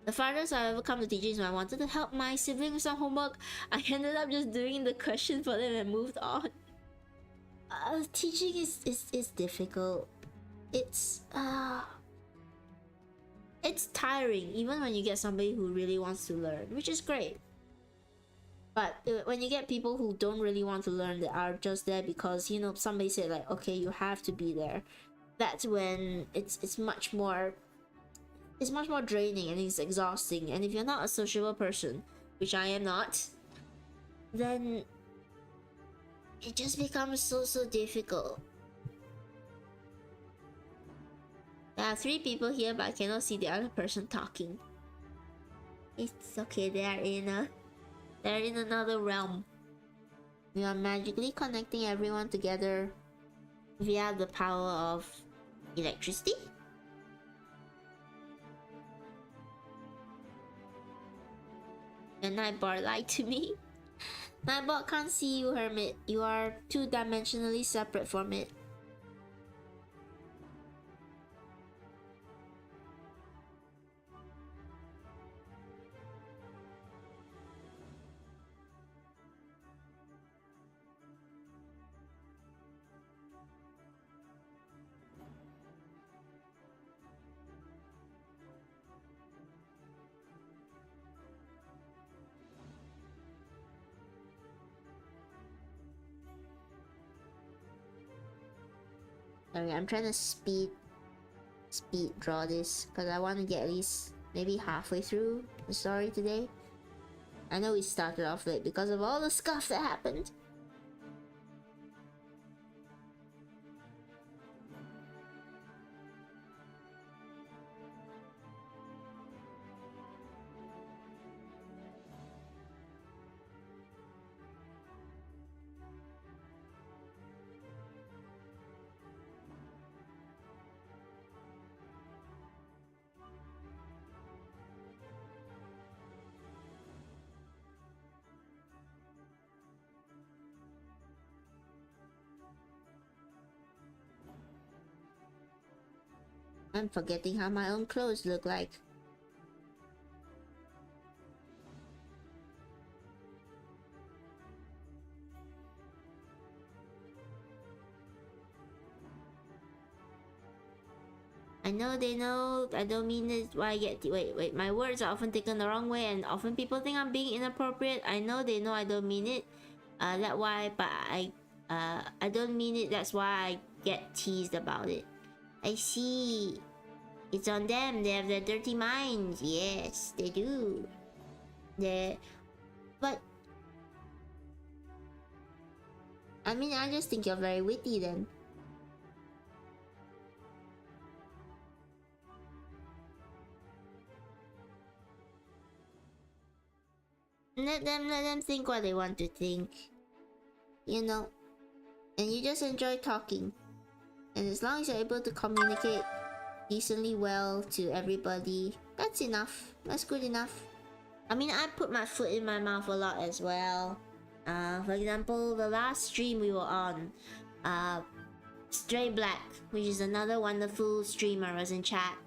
The farthest I've ever come to teaching is when I wanted to help my siblings with some homework. I ended up just doing the question for them and moved on. Teaching is difficult. It's it's tiring even when you get somebody who really wants to learn, which is great. But when you get people who don't really want to learn, that are just there because, you know, somebody said like, okay, you have to be there, that's when it's much more draining and it's exhausting. And if you're not a sociable person, which I am not, then it just becomes so difficult. There are 3 people here, but I cannot see the other person talking. It's okay, they're in another realm. We are magically connecting everyone together via the power of electricity. And Nightbot lied to me. Nightbot can't see you, Hermit. You are 2-dimensionally separate from it. Sorry, I'm trying to speed draw this because I want to get at least maybe halfway through the story today. I know we started off late because of all the stuff that happened. I'm forgetting how my own clothes look like. I know they know, I don't mean it. Why I get wait, my words are often taken the wrong way and often people think I'm being inappropriate. I know they know I don't mean it. That's why, but I don't mean it. That's why I get teased about it. I see. It's on them. They have their dirty minds. Yes, they do. But I mean, I just think you're very witty then. Let them think what they want to think. You know. And you just enjoy talking. And as long as you're able to communicate decently well to everybody, that's enough. That's good enough. I mean, I put my foot in my mouth a lot as well. For example, the last stream we were on, Stray Black, which is another wonderful streamer, was in chat.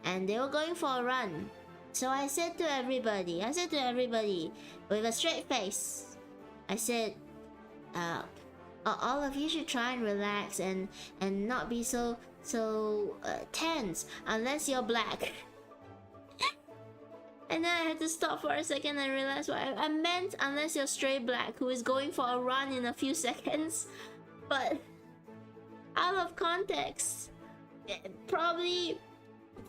And they were going for a run. So I said to everybody, with a straight face, I said, all of you should try and relax and not be so tense unless you're black. And then I had to stop for a second and realize what I meant, unless you're Stray Black who is going for a run in a few seconds. But out of context, probably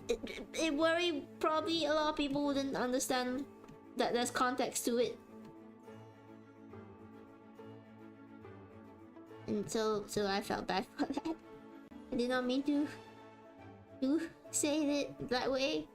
a lot of people wouldn't understand that there's context to it. And so I felt bad for that. I did not mean to say it that way.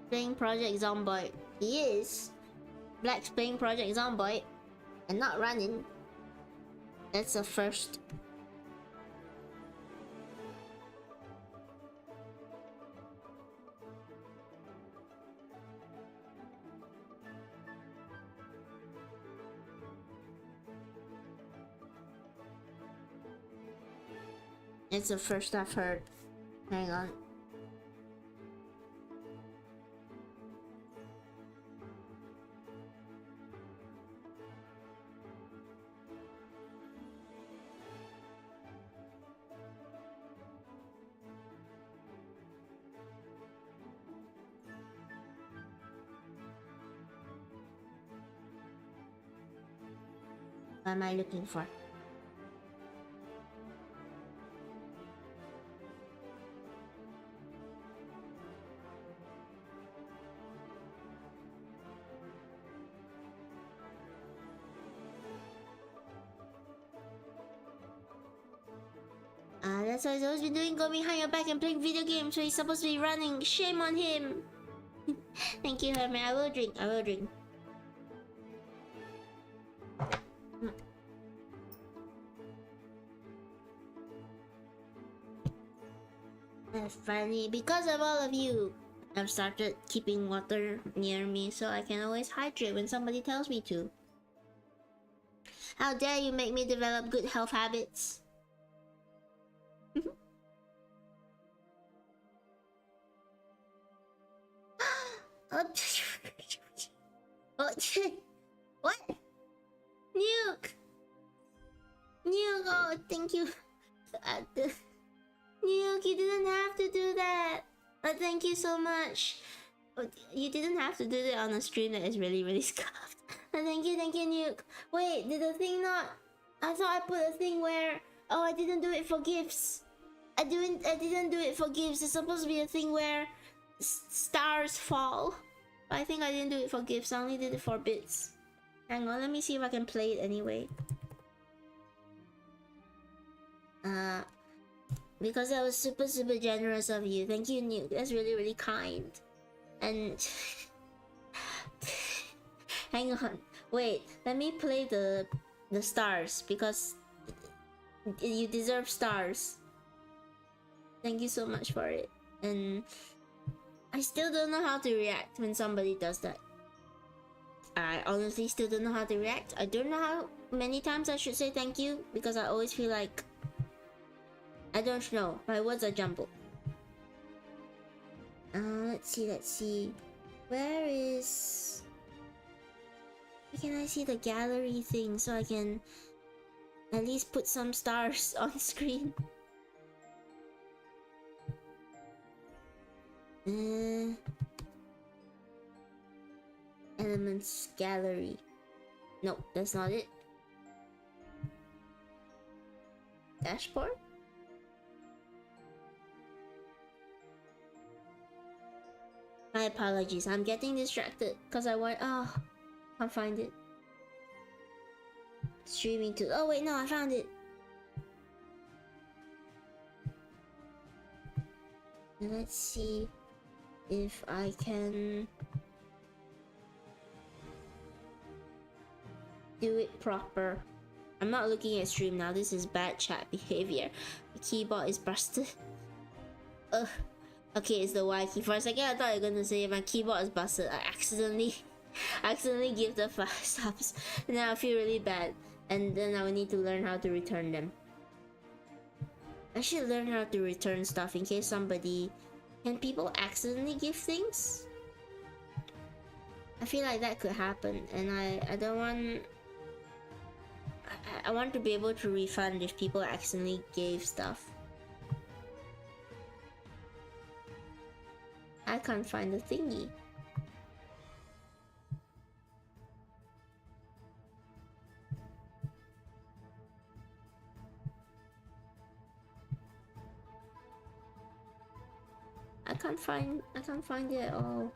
Playing Project Zomboid. He is. Black's playing Project Zomboid and not running. That's a first. It's the first I've heard. Hang on. What am I looking for? That's what he's always been doing, going behind your back and playing video games where he's supposed to be running. Shame on him. Thank you, Herman. I will drink. I will drink. And finally, because of all of you, I've started keeping water near me so I can always hydrate when somebody tells me to. How dare you make me develop good health habits? What? What? Nuke! Nuke, oh, thank you. Nuke, you didn't have to do that. Thank you so much. You didn't have to do that on a stream that is really scuffed. Thank you, Nuke. Wait, did the thing not... I thought I put a thing where... Oh, I didn't do it for gifts. I didn't do it for gifts. It's supposed to be a thing where stars fall. But I think I didn't do it for gifts. I only did it for bits. Hang on, let me see if I can play it anyway. Because that was super generous of you. Thank you, Nuke. That's really kind. And hang on, wait. Let me play the stars because you deserve stars. Thank you so much for it. And I still don't know how to react when somebody does that. I honestly still don't know how to react. I don't know how many times I should say thank you because I always feel like I don't know. My words are jumbled. Let's see. Where can I see the gallery thing so I can at least put some stars on screen? Elements gallery. Nope, that's not it. Dashboard? My apologies, I'm getting distracted because I want... Oh, can't find it. Streaming to... Oh wait, no, I found it. And let's see if I can do it proper. I'm not looking at stream now. This is bad chat behavior. The keyboard is busted. Ugh. Okay, it's the Y key. For a second, I thought you were gonna say my keyboard is busted. I accidentally give the 5 subs. Now I feel really bad, and then I will need to learn how to return them. I should learn how to return stuff in case somebody... Can people accidentally give things? I feel like that could happen, and I don't want... I want to be able to refund if people accidentally gave stuff. I can't find the thingy. I can't find it at all.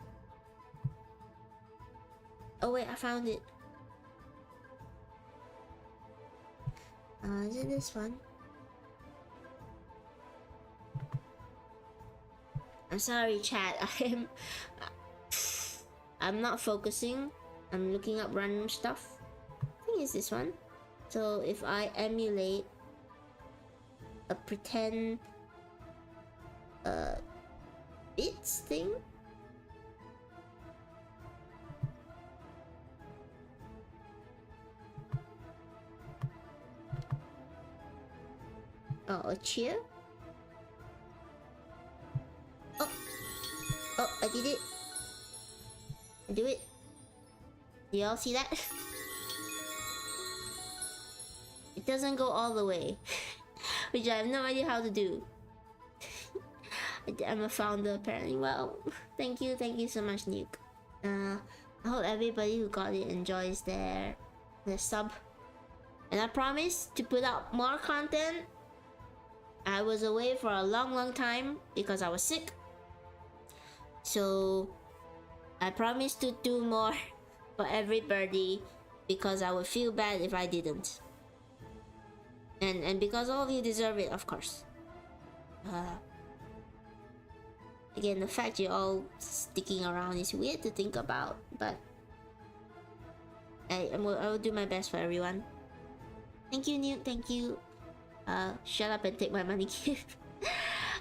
Oh wait, I found it. Is it this one? I'm sorry, chat. I'm not focusing. I'm looking up random stuff. I think it's this one. So if I emulate a pretend bits thing. Oh, a cheer? Oh, I did it. I do it. Do y'all see that? It doesn't go all the way. Which I have no idea how to do. I'm a founder apparently. Well, thank you so much, Nuke. I hope everybody who got it enjoys their sub. and I promised to put out more content. I was away for a long time because I was sick, so I promised to do more for everybody because I would feel bad if I didn't, and because all of you deserve it, of course. Again, the fact you're all sticking around is weird to think about, but I will do my best for everyone. Thank you, Nuke. Thank you. Shut up and take my money, kid.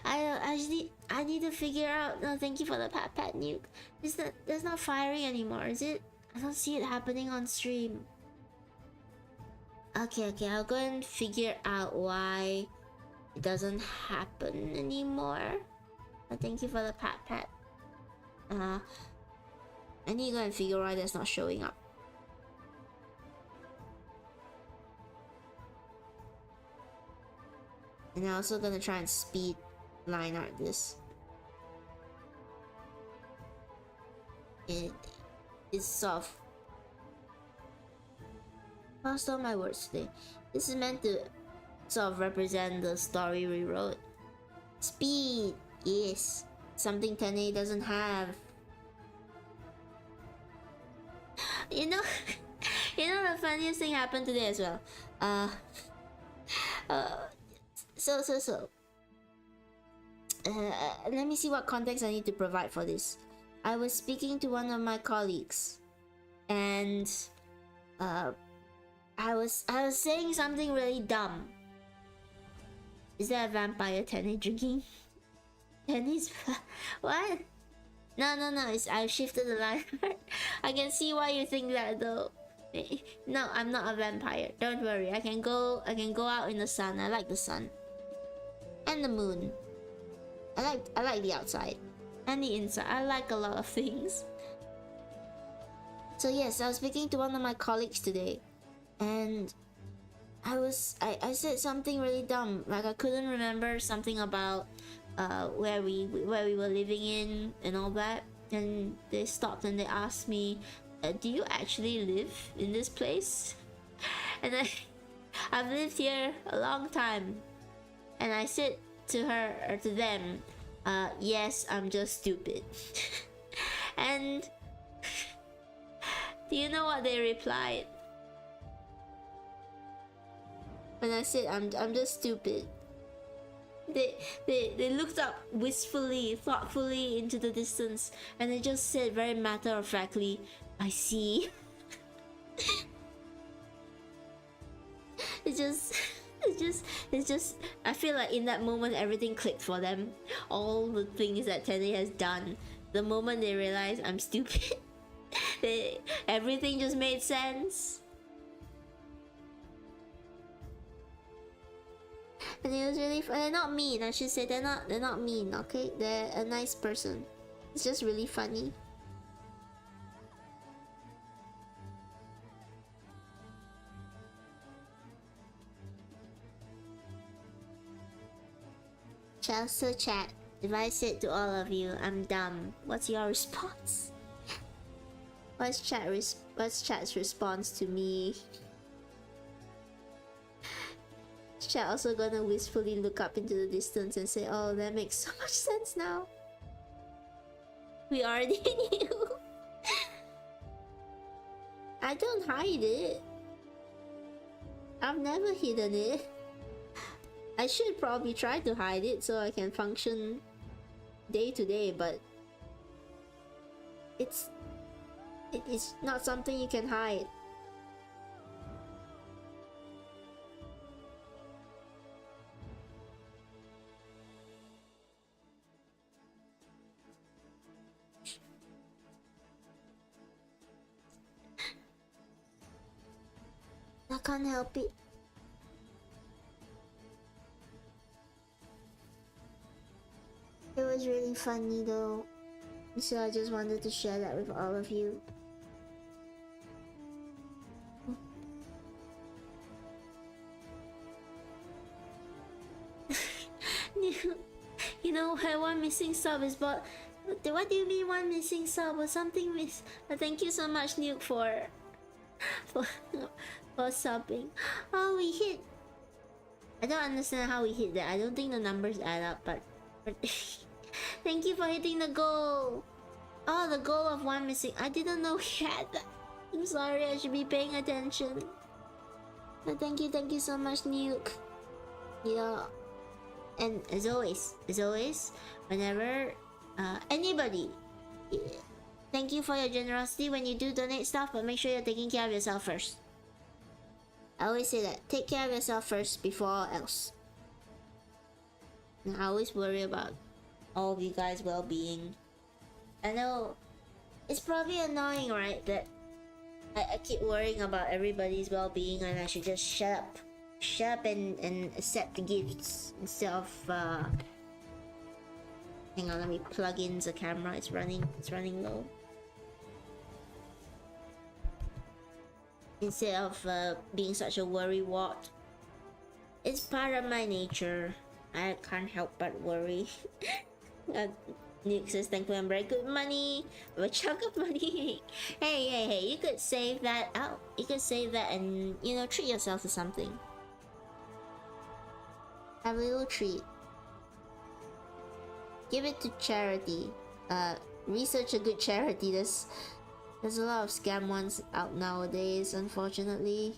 I need to figure out. No, thank you for the pat, Nuke. There's not firing anymore, is it? I don't see it happening on stream. Okay, I'll go and figure out why it doesn't happen anymore. But thank you for the pat. I need to go and figure why that's not showing up. And I'm also gonna try and speed line art this. It's sort of lost all my words today. This is meant to sort of represent the story we wrote. Speed, yes, something Tene doesn't have. You know, the funniest thing happened today as well. Let me see what context I need to provide for this. I was speaking to one of my colleagues, and I was saying something really dumb. Is there a vampire Tene drinking? Tene's what? No. I shifted the line. I can see why you think that though. No, I'm not a vampire. Don't worry. I can go out in the sun. I like the sun. And the moon. I like the outside. And the inside. I like a lot of things. So yes, I was speaking to one of my colleagues today, and I said something really dumb. Like I couldn't remember something about where we were living in and all that. And they stopped and they asked me, do you actually live in this place? And I've lived here a long time. And I said to her, or to them, yes, I'm just stupid. And do you know what they replied? When I said I'm just stupid, they looked up wistfully, thoughtfully into the distance, and they just said very matter-of-factly, I see. It's just I feel like in that moment everything clicked for them. All the things that Tene has done, the moment they realized I'm stupid, everything just made sense. And it was really fun. They're not mean, I should say. They're not mean, okay? They're a nice person. It's just really funny. So chat, if I said to all of you, I'm dumb, what's your response? What's chat's response to me? Chat also gonna wistfully look up into the distance and say, oh, that makes so much sense now. We already knew. I don't hide it. I've never hidden it. I should probably try to hide it so I can function day to day, but it's not something you can hide. I can't help it. It was really funny though, so I just wanted to share that with all of you. You know, one missing sub is but what do you mean one missing sub or something miss? Thank you so much, Nuke, for for subbing. Oh, we hit. I don't understand how we hit that. I don't think the numbers add up, but thank you for hitting the goal. Oh, the goal of one missing. I didn't know we had that. I'm sorry, I should be paying attention. But thank you so much, Nuke. You know, and as always, whenever anybody, thank you for your generosity when you do donate stuff, but make sure you're taking care of yourself first. I always say that. Take care of yourself first before all else. And I always worry about all of you guys' well-being. I know it's probably annoying, right, that I keep worrying about everybody's well-being and I should just shut up and accept the gifts instead of hang on, let me plug in the camera. It's running low. Instead of being such a worrywart. It's part of my nature. I can't help but worry. Nick says, thankfully I'm very good money. A chunk of money. Hey, you could save that out. You could save that and, you know, treat yourself to something. Have a little treat. Give it to charity. Research a good charity. There's a lot of scam ones out nowadays, unfortunately.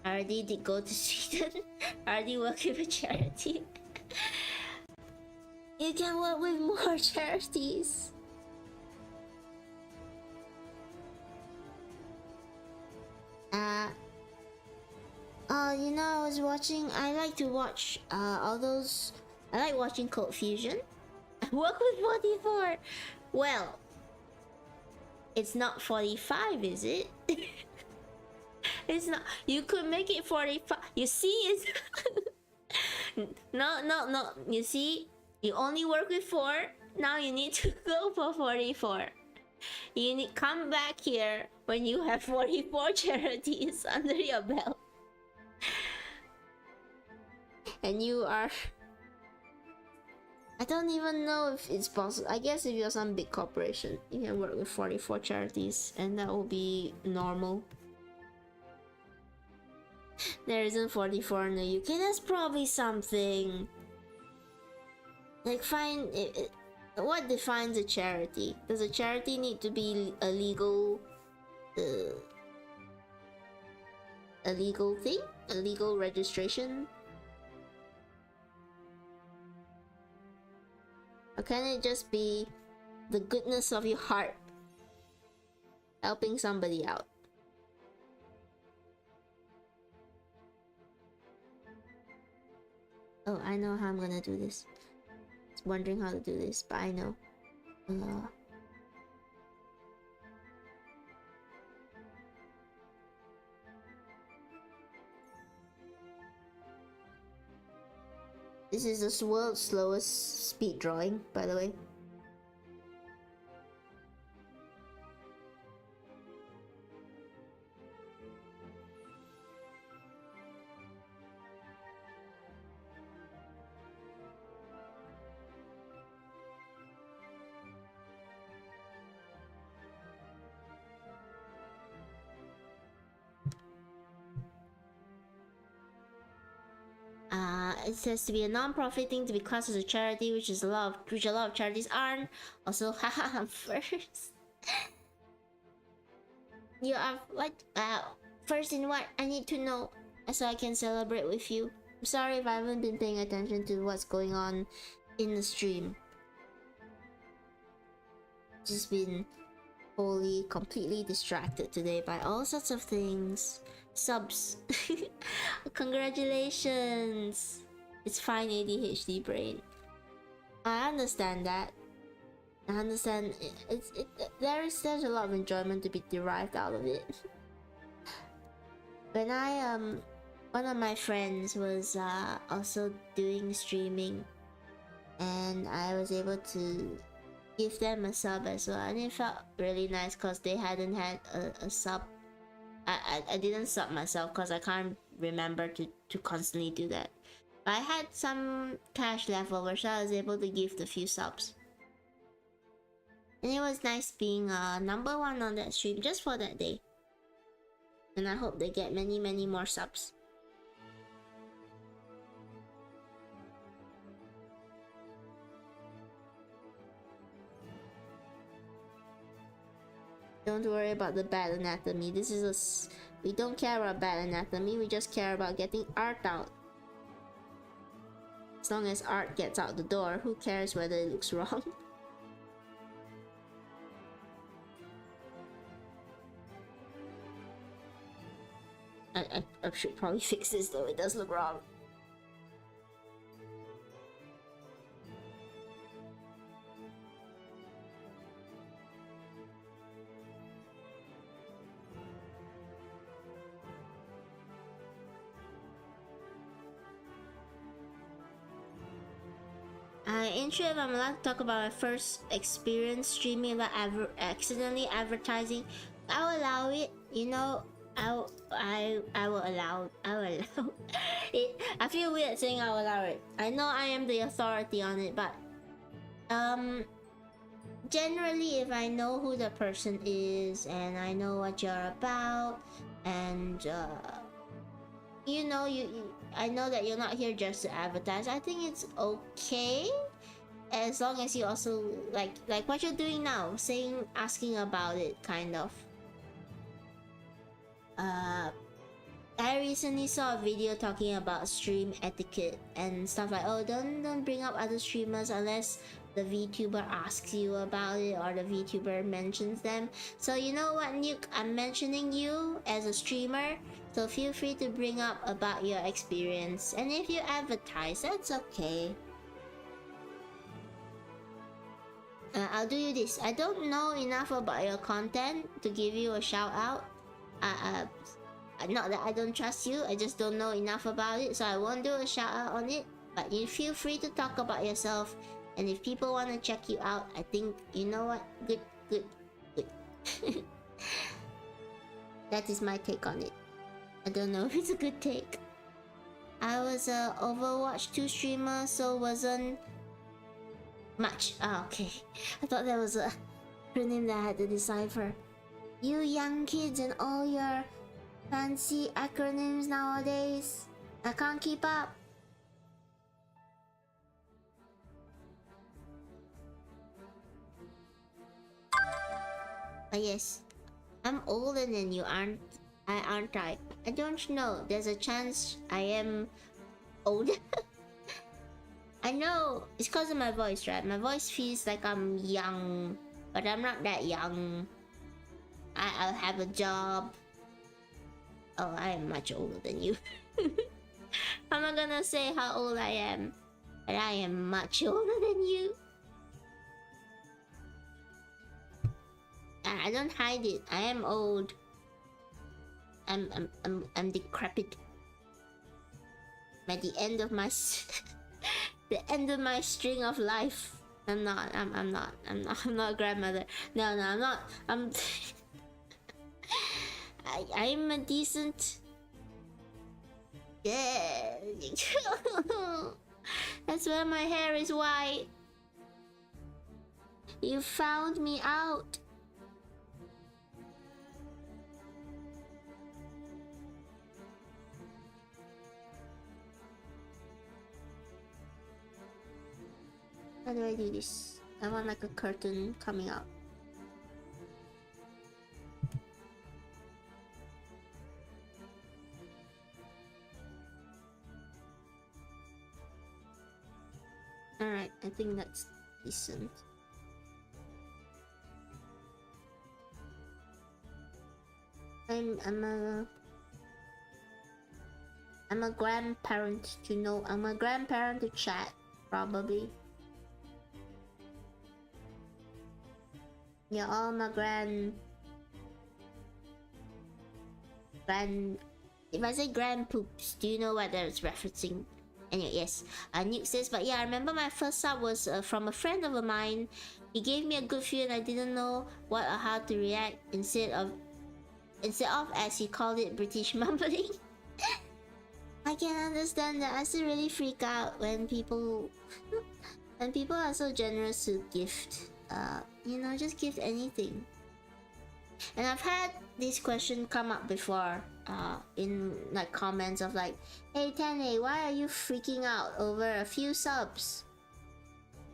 RD did go to Sweden. RD work with a charity. You can work with more charities. You know, I like to watch all those. I like watching Code Fusion. I work with 44. Well, it's not 45, is it? It's not. You could make it 45. You see, it's no. You see, you only work with 4. Now you need to go for 44. You need come back here when you have 44 charities under your belt. And you are... I don't even know if it's possible. I guess if you're some big corporation, you can work with 44 charities and that will be normal. There isn't 44 in the UK. That's probably something. Like, find it, what defines a charity? Does a charity need to be a legal thing? A legal registration? Or can it just be the goodness of your heart helping somebody out? Oh, I know how I'm gonna do this. I was wondering how to do this, but I know. This is the world's slowest speed drawing, by the way. It says to be a non-profit thing to be classed as a charity, which a lot of charities aren't. Also, haha, I'm first. You are what? First in what? I need to know so I can celebrate with you. I'm sorry if I haven't been paying attention to what's going on in the stream. Just been completely distracted today by all sorts of things. Subs. Congratulations. It's fine, ADHD brain. I understand that. I understand there's a lot of enjoyment to be derived out of it. When one of my friends was also doing streaming, and I was able to give them a sub as well, and it felt really nice because they hadn't had a sub I didn't sub myself because I can't remember to constantly do that. But I had some cash left over, so I was able to give the few subs. And it was nice being number one on that stream just for that day. And I hope they get many, many more subs. Don't worry about the bad anatomy. We don't care about bad anatomy, we just care about getting art out. As long as art gets out the door, who cares whether it looks wrong? I should probably fix this though, it does look wrong. Ain't sure if I'm allowed to talk about my first experience streaming about accidentally advertising. I'll allow it, you know. I will allow it. I feel weird saying I'll allow it. I know I am the authority on it, but generally if I know who the person is and I know what you're about, and you know, I know that you're not here just to advertise, I think it's okay, as long as you also like what you're doing now, asking about it, kind of. I recently saw a video talking about stream etiquette and stuff like, oh, don't bring up other streamers unless the VTuber asks you about it or the VTuber mentions them. So you know what, Nuke, I'm mentioning you as a streamer, so feel free to bring up about your experience, and if you advertise, that's okay. I'll do you this. I don't know enough about your content to give you a shout out. Not that I don't trust you, I just don't know enough about it, so I won't do a shout out on it. But you feel free to talk about yourself, and if people want to check you out, I think, you know what, good. That is my take on it. I don't know if it's a good take. I was a Overwatch 2 streamer, so wasn't much. Ah, okay. I thought that was a acronym that I had to decipher. You young kids and all your fancy acronyms nowadays, I can't keep up. Yes, I'm older than you, aren't I? I don't know. There's a chance I am older. I know it's because of my voice, right? My voice feels like I'm young, but I'm not that young. I'll have a job. Oh, I am much older than you. I'm not gonna say how old I am, but I am much older than you. I don't hide it. I am old. I'm decrepit. At the end of my the end of my string of life. I'm not a grandmother. No, I'm not. I'm a decent. Yeah. That's why my hair is white. You found me out. How do I do this? I want like a curtain coming out. Alright, I think that's decent. I'm a grandparent to know. I'm a grandparent to chat, probably. You're all my if I say grand poops, do you know what that's referencing? Anyway, yes. Nuke says, but yeah, I remember my first sub was from a friend of mine. He gave me a good feel and I didn't know what or how to react. Instead of instead of, as he called it, British mumbling. I can understand that. I still really freak out when people are so generous to gift. You know, just gift anything. And I've had this question come up before, in like comments of like, "Hey Tene, why are you freaking out over a few subs?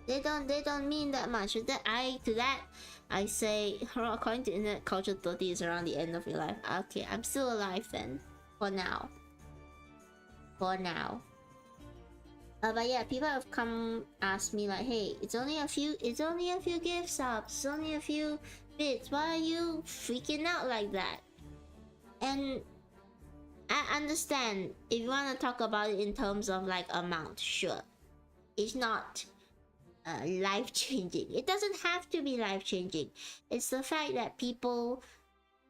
They don't mean that much." To that I say, according to internet culture, 30 is around the end of your life. Okay, I'm still alive then, for now. But yeah, people have come ask me like, "Hey, it's only a few gift subs, it's only a few bits. Why are you freaking out like that?" And I understand if you want to talk about it in terms of like amount, sure. It's not life changing. It doesn't have to be life changing. It's the fact that people,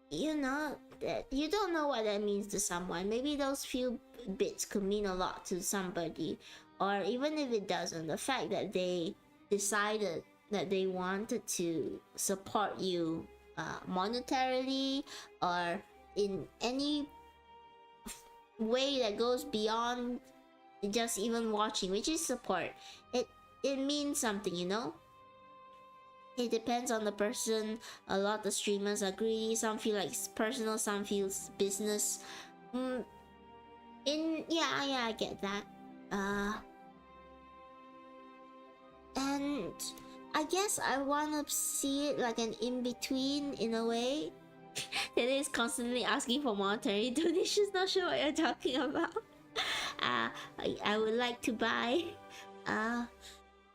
you know, that you don't know what that means to someone. Maybe those few bits could mean a lot to somebody, or even if it doesn't, the fact that they decided that they wanted to support you monetarily or in any way that goes beyond just even watching, which is support. It means something, you know. It depends on the person. A lot of streamers are greedy. Some feel like it's personal. Some feels business. I get that. And I guess I wanna see it like an in between in a way. Tene is constantly asking for monetary donations. Not sure what you're talking about. I would like to buy.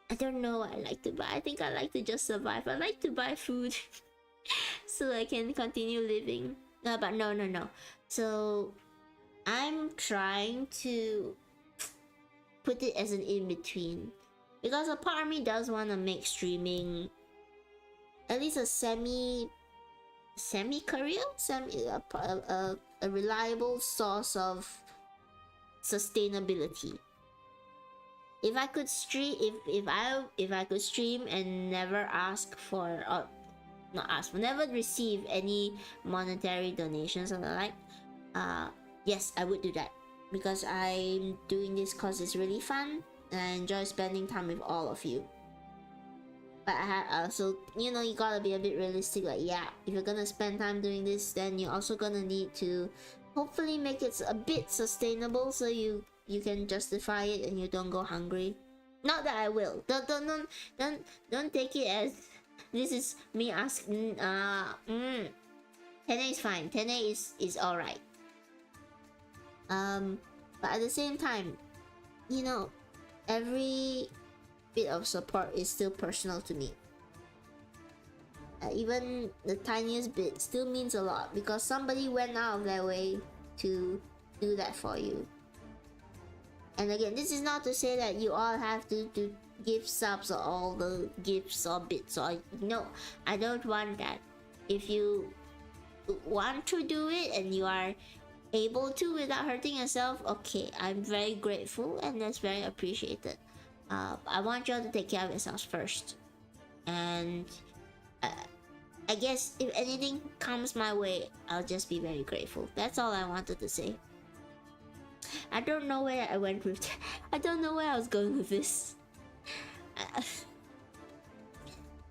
I don't know what I like to buy. I think I like to just survive. I like to buy food so I can continue living. But no. So I'm trying to put it as an in-between, because a part of me does want to make streaming at least a semi career, a reliable source of sustainability. If I could stream, if I could stream and never never receive any monetary donations or the like, yes, I would do that, because I'm doing this cause it's really fun and I enjoy spending time with all of you. But I have also, you know, you gotta be a bit realistic. Like, yeah, if you're gonna spend time doing this, then you're also gonna need to hopefully make it a bit sustainable, so you can justify it and you don't go hungry. Not that I will. Don't take it as this is me asking. Tene is fine. Tene is alright. But at the same time, you know, every bit of support is still personal to me. Even the tiniest bit still means a lot, because somebody went out of their way to do that for you. And again, this is not to say that you all have to give subs or all the gifts or bits, or no, I don't want that. If you want to do it and you are able to without hurting yourself, okay, I'm very grateful and that's very appreciated. I want you all to take care of yourselves first, and I guess if anything comes my way, I'll just be very grateful. That's all I wanted to say. I don't know where I went with that. I don't know where I was going with this.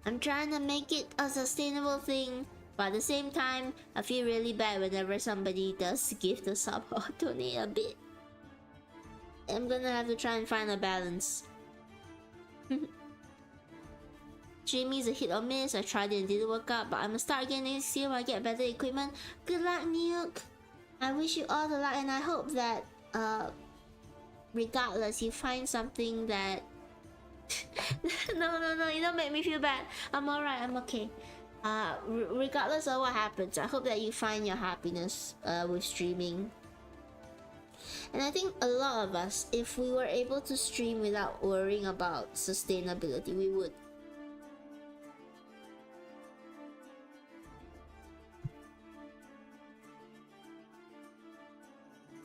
I'm trying to make it a sustainable thing, but at the same time, I feel really bad whenever somebody does give the sub or donate a bit. I'm gonna have to try and find a balance. Streaming is a hit or miss. I tried it and didn't work out, but I'm gonna start again next year when I get better equipment. Good luck, Nuke. I wish you all the luck, and I hope that regardless, you find something that no, you don't make me feel bad. I'm alright, I'm okay. Regardless of what happens, I hope that you find your happiness with streaming. And I think a lot of us, if we were able to stream without worrying about sustainability, we would.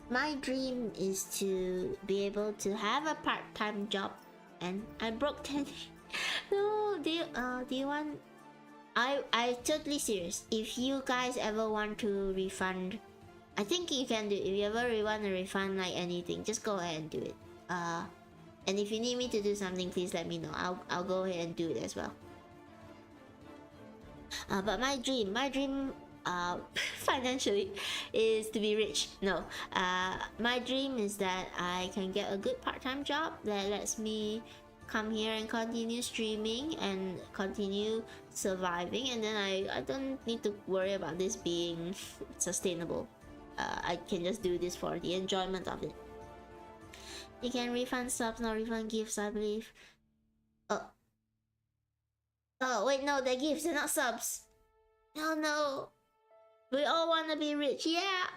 My dream is to be able to have a part-time job, and I broke 10. No, do you want I totally serious. If you guys ever want to refund, I think you can do it. If you ever want to refund like anything, just go ahead and do it. And if you need me to do something, please let me know. I'll go ahead and do it as well. But my dream financially is to be rich. No, my dream is that I can get a good part-time job that lets me come here and continue streaming and continue surviving, and then I don't need to worry about this being sustainable. I can just do this for the enjoyment of it. You can refund subs, not refund gifts, I believe. Oh wait, no, they're gifts, they're not subs. Oh no. We all wanna be rich, yeah!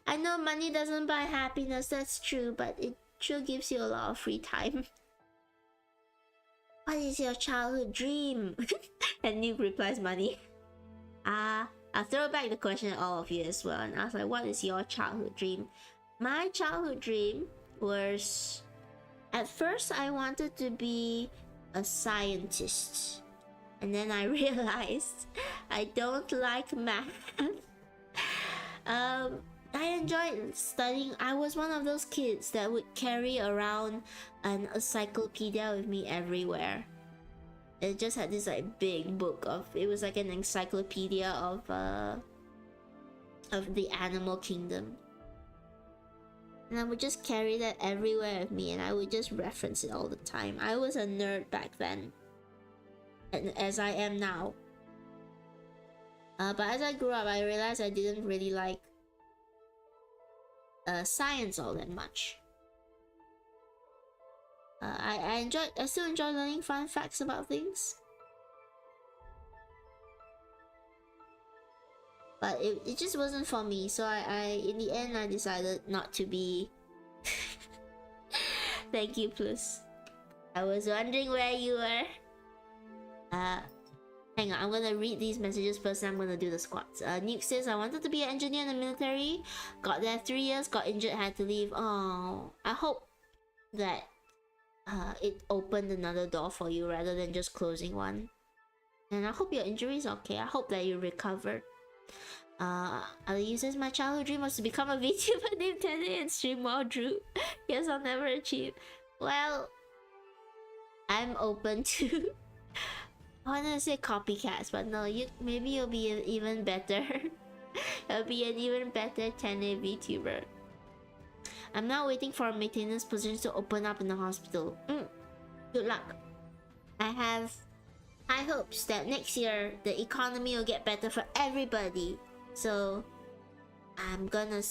I know money doesn't buy happiness, that's true, but it sure gives you a lot of free time. What is your childhood dream? And Nuke replies money. I'll throw back the question at all of you as well and ask like, what is your childhood dream? My childhood dream was... At first I wanted to be a scientist. And then I realized I don't like math. I enjoyed studying. I was one of those kids that would carry around an encyclopedia with me everywhere. It just had this like big book of, it was like an encyclopedia of the animal kingdom. And I would just carry that everywhere with me and I would just reference it all the time. I was a nerd back then. And as I am now. But as I grew up, I realized I didn't really like science all that much. I still enjoy learning fun facts about things. But it just wasn't for me, so I in the end I decided not to be. Thank you, Plus. I was wondering where you were. Hang on, I'm gonna read these messages first and I'm gonna do the squats. Nuke says, I wanted to be an engineer in the military. Got there 3 years, got injured, had to leave. Oh, I hope that it opened another door for you rather than just closing one. And I hope your injury is okay. I hope that you recovered. Ali says, my childhood dream was to become a VTuber named Tene and stream more Drew. Yes, I'll never achieve. Well, I'm open to... I wanted to say copycats, but no, maybe you'll be an even better. You'll be an even better Tene VTuber. I'm now waiting for a maintenance position to open up in the hospital. Good luck. I have high hopes that next year the economy will get better for everybody. So I'm gonna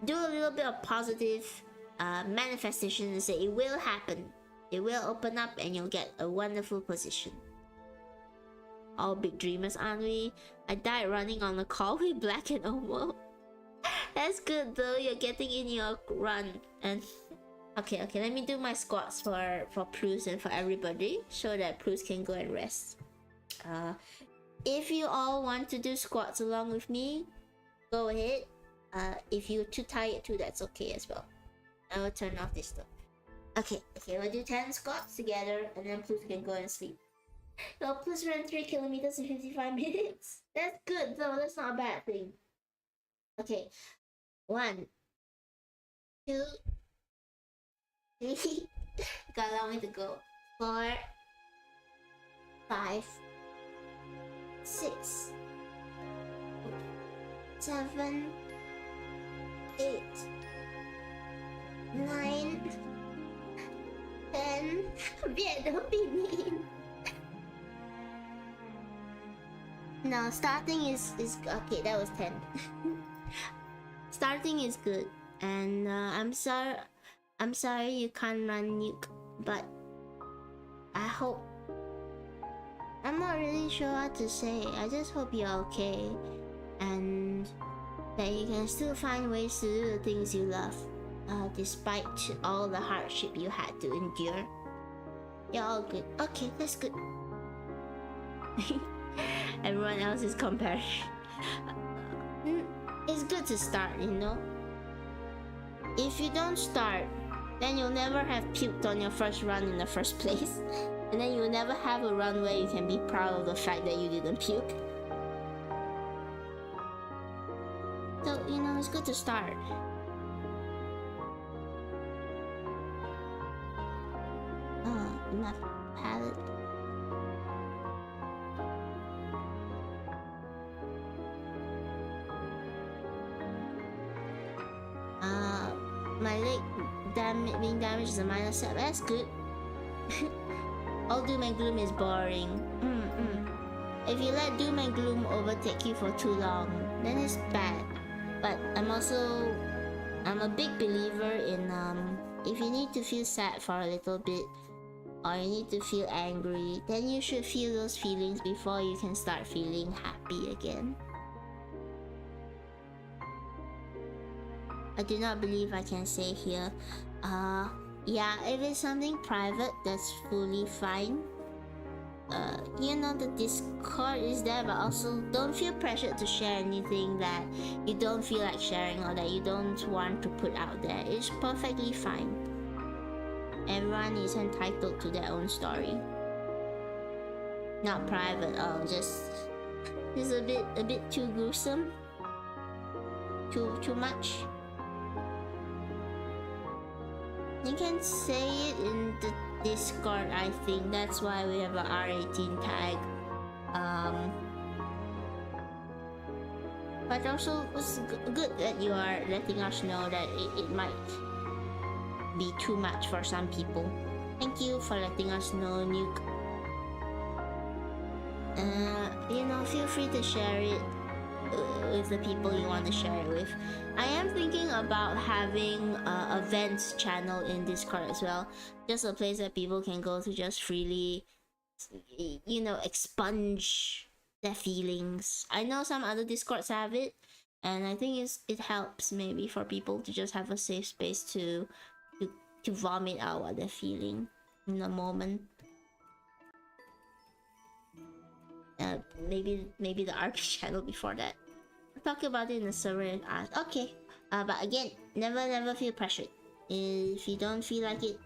do a little bit of positive manifestation and say it will happen. It will open up and you'll get a wonderful position. All big dreamers, aren't we? I died running on a call with Black and Omo. That's good though, you're getting in your run. And okay, let me do my squats for Plus and for everybody so that Plus can go and rest. If you all want to do squats along with me, go ahead. If you're too tired to, that's okay as well. I will turn off this stuff. Okay, we'll do 10 squats together and then Plus can go and sleep. So Plus ran 3 kilometers in 55 minutes. That's good though, that's not a bad thing. Okay, 1, 2, 3, got a long way to go. 4, 5, 6, 7, 8, 9, 10. Yeah, don't be mean. No, starting is okay. That was 10. Starting is good, and I'm sorry you can't run Nuke, but I hope. I'm not really sure what to say. I just hope you're okay, and that you can still find ways to do the things you love, despite all the hardship you had to endure. You're all good. Okay, that's good. Everyone else is comparing. It's good to start, you know? If you don't start, then you'll never have puked on your first run in the first place. And then you'll never have a run where you can be proud of the fact that you didn't puke. So, you know, it's good to start. My palette. My leg being damaged is a minor setback. That's good. All doom and gloom is boring. If you let doom and gloom overtake you for too long, then it's bad. But I'm a big believer in if you need to feel sad for a little bit, or you need to feel angry, then you should feel those feelings before you can start feeling happy again. I do not believe I can say here. Yeah, if it's something private, that's fully fine. You know, the Discord is there, but also don't feel pressured to share anything that you don't feel like sharing or that you don't want to put out there. It's perfectly fine. Everyone is entitled to their own story. Not private, just a bit too gruesome. Too much. You can say it in the Discord, I think. That's why we have a R18 tag. But also, it's good that you are letting us know that it might be too much for some people. Thank you for letting us know, Nuke. You know, feel free to share it with the people you want to share it with. I am thinking about having a vents channel in Discord as well. Just a place that people can go to just freely, you know, expunge their feelings. I know some other Discords have it, and I think it helps maybe for people to just have a safe space to vomit out what they're feeling in the moment. Maybe the RP channel before that. I'll talk about it in the server. Okay. But again, never feel pressured. If you don't feel like it,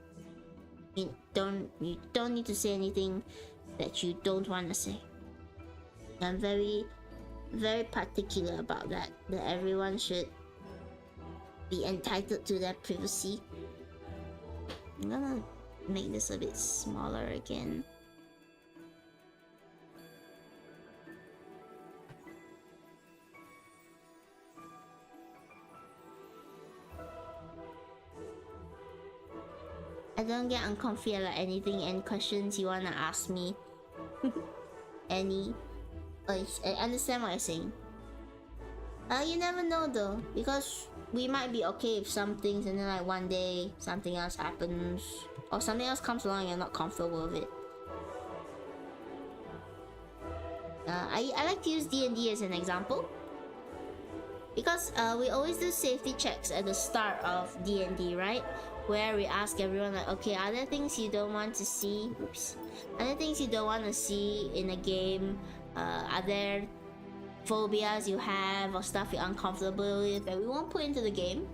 you don't need to say anything that you don't want to say. I'm very, very particular about that. That everyone should be entitled to their privacy. I'm gonna make this a bit smaller again. I don't get uncomfy about anything. Any questions you wanna ask me? Any? I understand what you're saying. You never know though, because we might be okay with some things and then like one day something else happens or something else comes along and you're not comfortable with it. I like to use D&D as an example because we always do safety checks at the start of D&D, right? Where we ask everyone like, okay, are there things you don't want to see? Oops. Are there things you don't want to see in a game? Are there phobias you have or stuff you're uncomfortable with that we won't put into the game?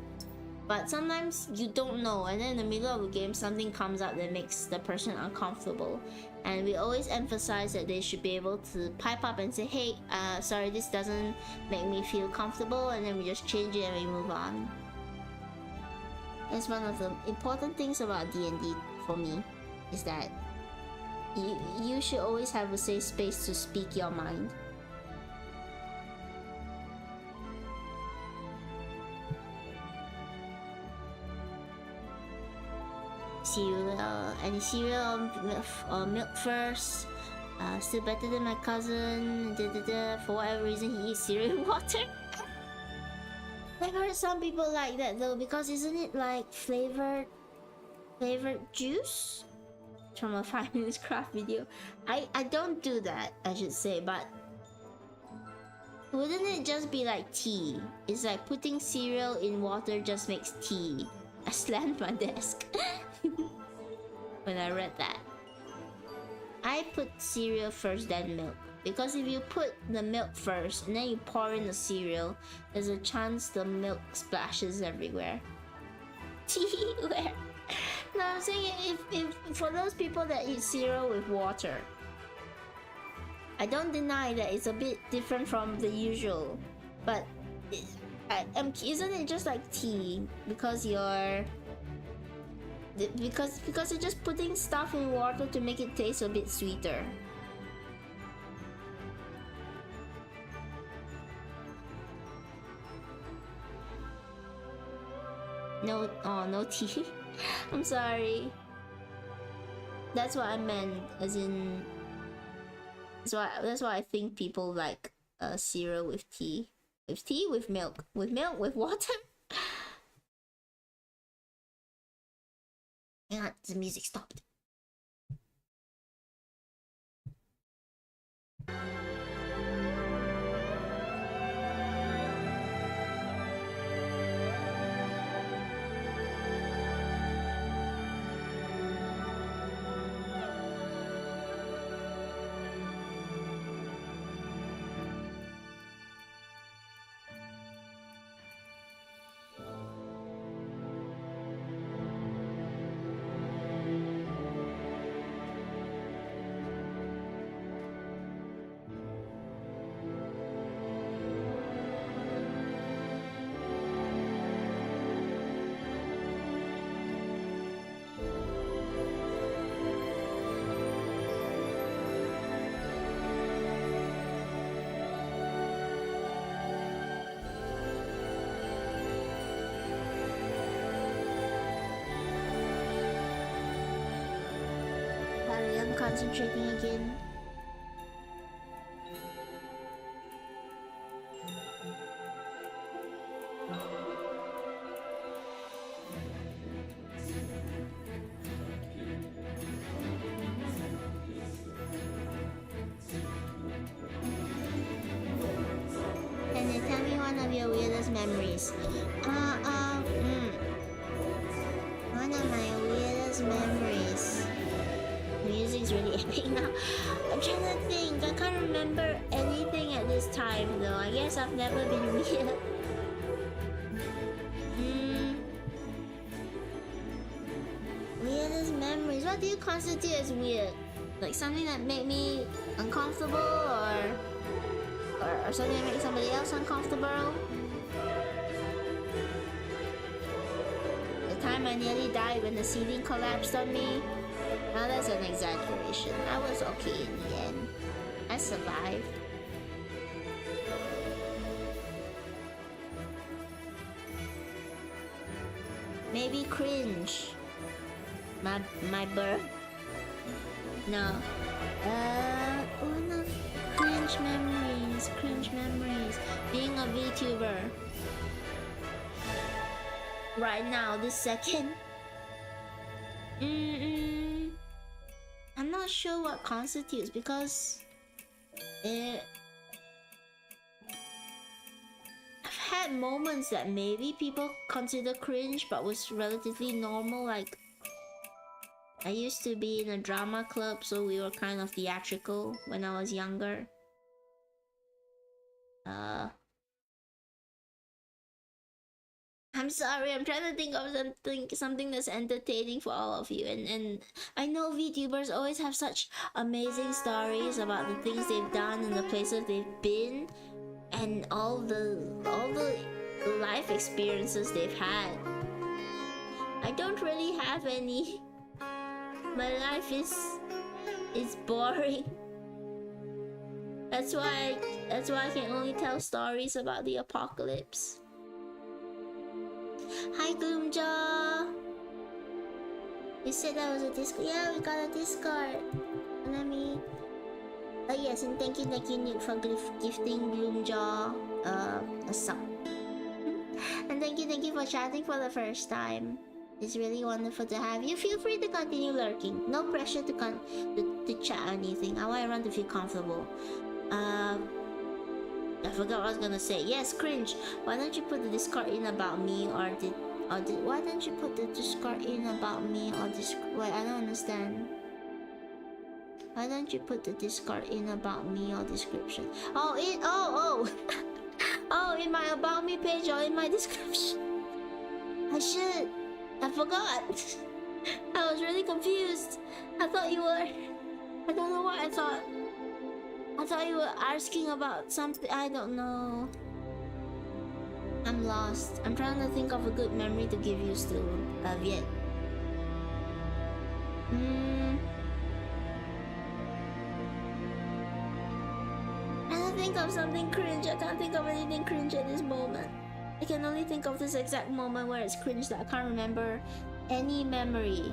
But sometimes you don't know, and then in the middle of the game something comes up that makes the person uncomfortable, and we always emphasize that they should be able to pipe up and say, hey, sorry, this doesn't make me feel comfortable, and then we just change it and we move on. It's one of the important things about D&D for me, is that you should always have a safe space to speak your mind. Cereal, any cereal or milk first, still better than my cousin, for whatever reason he eats cereal and water. I've heard some people like that though, because isn't it like flavored juice? From a 5 minutes craft video. I don't do that, I should say, but wouldn't it just be like tea? It's like putting cereal in water just makes tea. I slammed my desk when I read that. I put cereal first then milk, because if you put the milk first and then you pour in the cereal, there's a chance the milk splashes everywhere. Tea where? No, I'm saying if for those people that eat cereal with water, I don't deny that it's a bit different from the usual, but isn't it just like tea because you're because you're just putting stuff in water to make it taste a bit sweeter? No, oh, no tea. I'm sorry. That's what I meant, as in. That's why I think people like cereal with tea. With tea, with milk, with water. Yeah, the music stopped. I'm concentrating again. And then tell me one of your weirdest memories. One of my weirdest memories. The music's really epic now. I'm trying to think. I can't remember anything at this time though. I guess I've never been weird. Weirdest memories. What do you constitute as weird? Like something that made me uncomfortable, or something that made somebody else uncomfortable? The time I nearly died when the ceiling collapsed on me. Now that's an exaggeration. I was okay in the end. I survived. Maybe cringe. My birth. No. Oh no. Cringe memories. Cringe memories. Being a Vtuber. Right now, this second. I'm not sure what constitutes because I've had moments that maybe people consider cringe but was relatively normal. Like I used to be in a drama club, so we were kind of theatrical when I was younger. I'm sorry, I'm trying to think of something that's entertaining for all of you. And I know VTubers always have such amazing stories about the things they've done and the places they've been and all the life experiences they've had. I don't really have any. My life is boring. That's why I can only tell stories about the apocalypse. Hi Gloomjaw! You said that was a Discord. Yeah, we got a Discord. Let me... yes, and thank you Nuke for gifting Gloomjaw a sub. And thank you for chatting for the first time. It's really wonderful to have you. Feel free to continue lurking. No pressure to chat or anything. I want everyone to feel comfortable. I forgot what I was gonna say. Yes, cringe. Why don't you put the Discord in about me or did why don't you put the Discord in about me or wait, I don't understand. Why don't you put the Discord in about me or description? Oh, oh, in my about me page or in my description. I forgot. I was really confused. I thought you were... I don't know what I thought. I thought you were asking about something. I don't know. I'm lost. I'm trying to think of a good memory to give you still, Viet. Trying to think of something cringe. I can't think of anything cringe at this moment. I can only think of this exact moment where it's cringe that I can't remember any memory.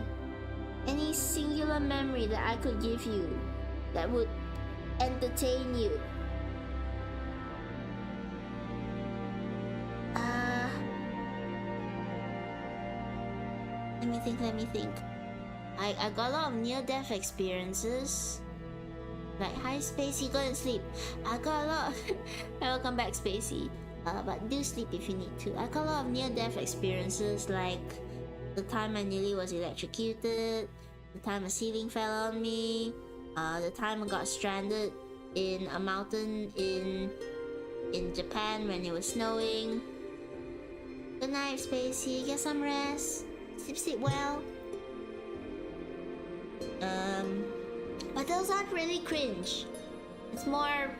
Any singular memory that I could give you that would entertain you. Let me think. I got a lot of near-death experiences. Like, hi Spacey, go and sleep. I got a lot of welcome back Spacey. But do sleep if you need to. I got a lot of near-death experiences, like the time I nearly was electrocuted, the time a ceiling fell on me, the time I got stranded in a mountain in Japan when it was snowing. Good night, Spacey. Get some rest. Sleep well. But those aren't really cringe. It's more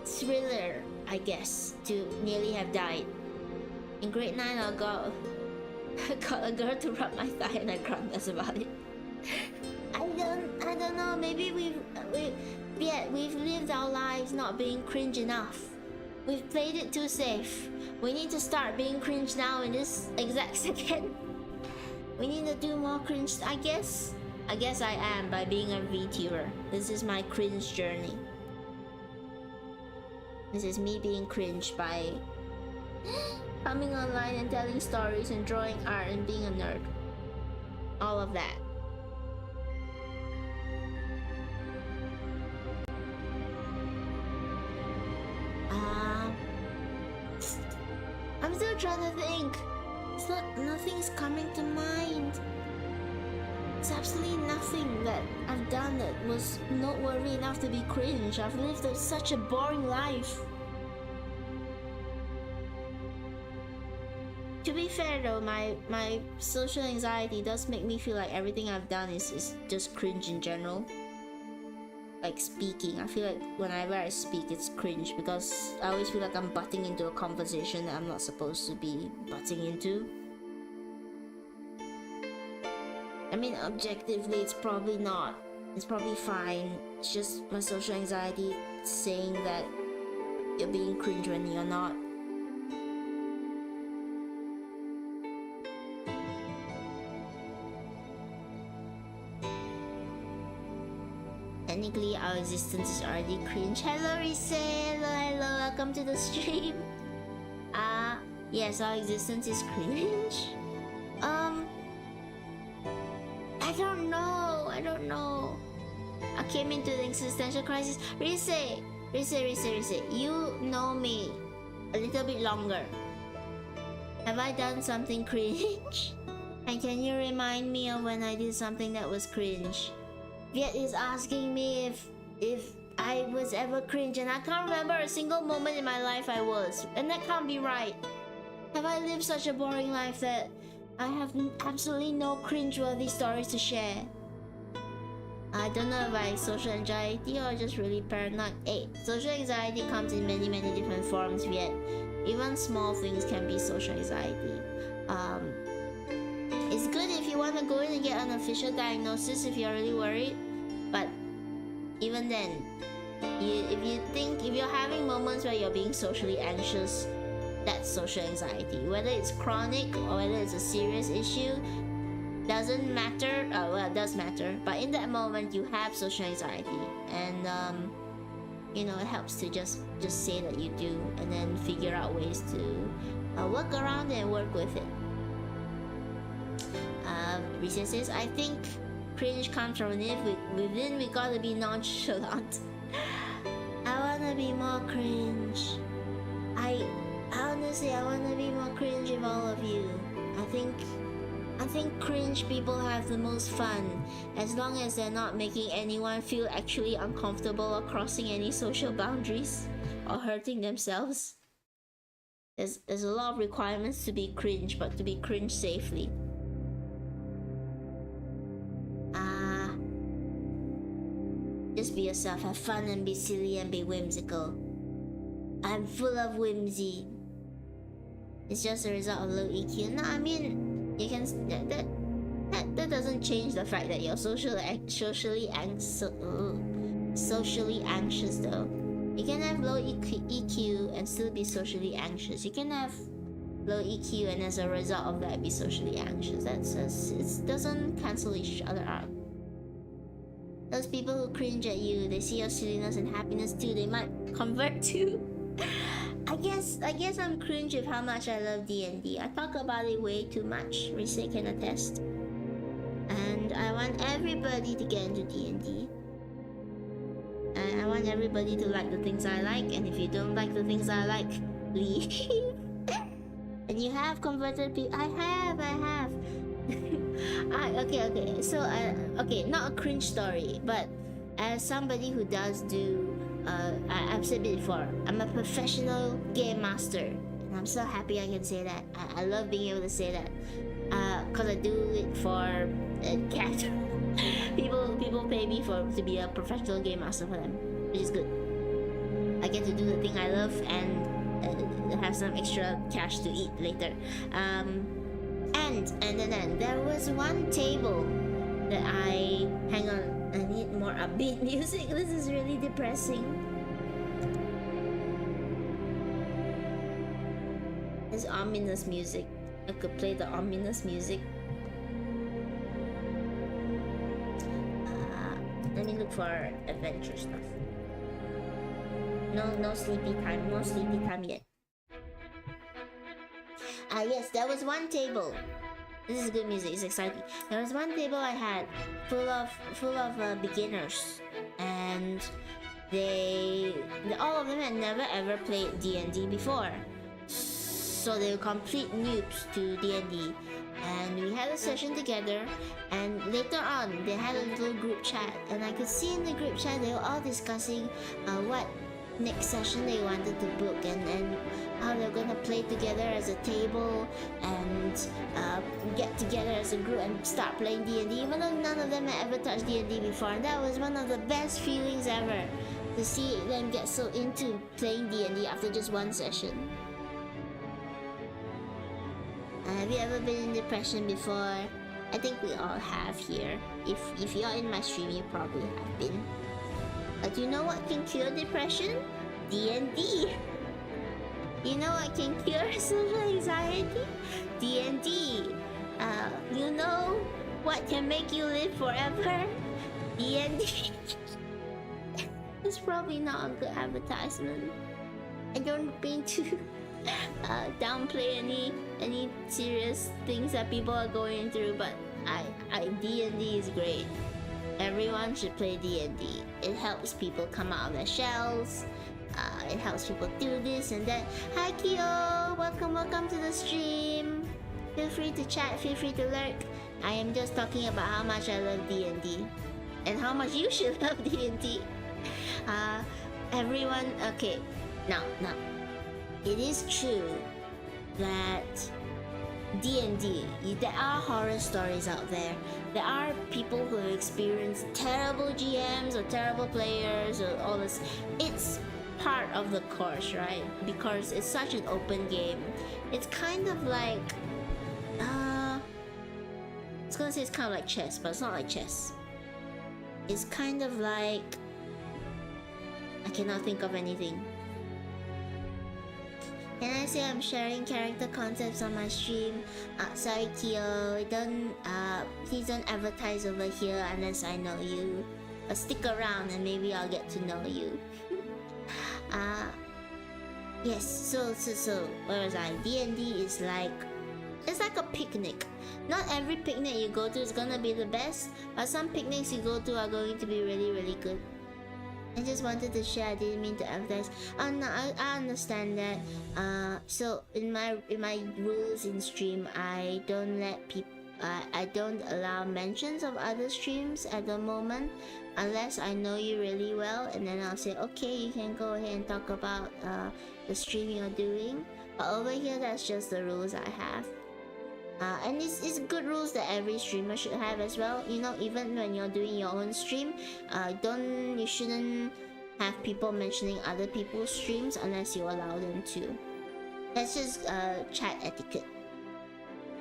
thriller, I guess, to nearly have died. In grade 9, I got a girl to rub my thigh and I cried. That's about it. I don't know. Maybe we've lived our lives not being cringe enough. We've played it too safe. We need to start being cringe now in this exact second. We need to do more cringe. I guess I am by being a VTuber. This is my cringe journey. This is me being cringe by coming online and telling stories and drawing art and being a nerd. All of that. I'm still trying to think. Nothing's coming to mind. There's absolutely nothing that I've done that was noteworthy enough to be cringe. I've lived such a boring life. To be fair though, my social anxiety does make me feel like everything I've done is just cringe in general. Like speaking, I feel like whenever I speak it's cringe because I always feel like I'm butting into a conversation that I'm not supposed to be butting into. I mean, objectively it's probably not. It's probably fine. It's just my social anxiety saying that you're being cringe when you're not. Technically, our existence is already cringe. Hello, Rise. Hello, welcome to the stream. Yes, our existence is cringe. I don't know. I came into the existential crisis. Rise, you know me a little bit longer. Have I done something cringe? And can you remind me of when I did something that was cringe? Viet is asking me if I was ever cringe, and I can't remember a single moment in my life I was, and that can't be right. Have I lived such a boring life that I have absolutely no cringe-worthy stories to share? I don't know if I have social anxiety or just really paranoid. Hey, social anxiety comes in many different forms, Viet. Even small things can be social anxiety. It's good if you want to go in and get an official diagnosis if you're really worried, but even then, if you're having moments where you're being socially anxious, that's social anxiety. Whether it's chronic or whether it's a serious issue, doesn't matter. Well, it does matter, but in that moment you have social anxiety, and you know, it helps to just say that you do, and then figure out ways to work around it and work with it. Risa says, I think cringe comes from within we gotta be nonchalant. I wanna be more cringe. I honestly wanna be more cringe with all of you. I think cringe people have the most fun as long as they're not making anyone feel actually uncomfortable or crossing any social boundaries or hurting themselves. There's a lot of requirements to be cringe, but to be cringe safely. Just be yourself, have fun and be silly and be whimsical. I'm full of whimsy. It's just a result of low EQ. No, I mean, you can that doesn't change the fact that you're socially anxious though. You can have low EQ and still be socially anxious. You can have low EQ and as a result of that be socially anxious. It doesn't cancel each other out. Those people who cringe at you, they see your silliness and happiness too. They might convert too. I guess I'm cringe with how much I love D&D. I talk about it way too much. Rise can attest. And I want everybody to get into D&D. And I want everybody to like the things I like. And if you don't like the things I like, leave. And you have converted people. I have. Okay. So, okay, not a cringe story, but as somebody who does do, I've said it before, I'm a professional game master. And I'm so happy I can say that. I love being able to say that. Because I do it for character. People pay me to be a professional game master for them, which is good. I get to do the thing I love and have some extra cash to eat later. And then there was one table that hang on, I need more upbeat music. This is really depressing. It's ominous music. I could play the ominous music. Let me look for adventure stuff. No sleepy time. No sleepy time yet. Yes, there was one table. This is good music. It's exciting. There was one table I had full of beginners, and all of them had never ever played D&D before. So they were complete noobs to D&D. And we had a session together, and later on they had a little group chat, and I could see in the group chat they were all discussing what next session they wanted to book, and how they're gonna play together as a table and get together as a group and start playing D&D, even though none of them had ever touched D&D before. And that was one of the best feelings ever, to see them get so into playing D&D after just one session. Have you ever been in depression before? I think we all have here. If you're in my stream, you probably have been. But you know what can cure depression? D&D. You know what can cure social anxiety? D&D. You know what can make you live forever? D&D. It's probably not a good advertisement. I don't mean to downplay any serious things that people are going through, but D&D is great. Everyone should play D&D. It helps people come out of their shells. It helps people do this and that. Hi Kyo, welcome to the stream. Feel free to chat, feel free to lurk. I am just talking about how much I love D&D and how much you should love D&D. Everyone, okay, now, it is true that D&D, there are horror stories out there. There are people who have experienced terrible GMs or terrible players or all this. It's part of the course, right? Because it's such an open game. It's kind of like I was gonna say it's kind of like chess, but it's not like chess. It's kind of like, I cannot think of anything. Can I say I'm sharing character concepts on my stream? Sorry Kyo, please don't advertise over here unless I know you. But stick around and maybe I'll get to know you. Yes, so where was I? D&D is like, it's like a picnic. Not every picnic you go to is gonna be the best, but some picnics you go to are going to be really, really good. I just wanted to share. I didn't mean to advertise. No, I understand that. So in my rules in stream, I don't let people. I don't allow mentions of other streams at the moment, unless I know you really well, and then I'll say, okay, you can go ahead and talk about the stream you're doing. But over here, that's just the rules I have. And it's good rules that every streamer should have as well. You know, even when you're doing your own stream, you shouldn't have people mentioning other people's streams unless you allow them to. That's just chat etiquette.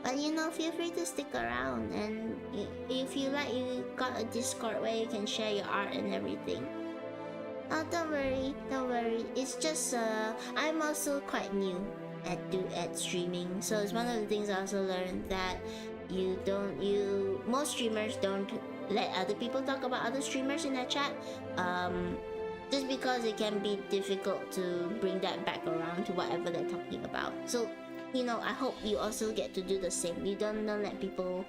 But you know, feel free to stick around, and if you like, you got a Discord where you can share your art and everything. Oh, don't worry. It's just I'm also quite new at streaming, so it's one of the things I also learned that most streamers don't let other people talk about other streamers in their chat. Just because it can be difficult to bring that back around to whatever they're talking about. So, you know, I hope you also get to do the same. You don't let people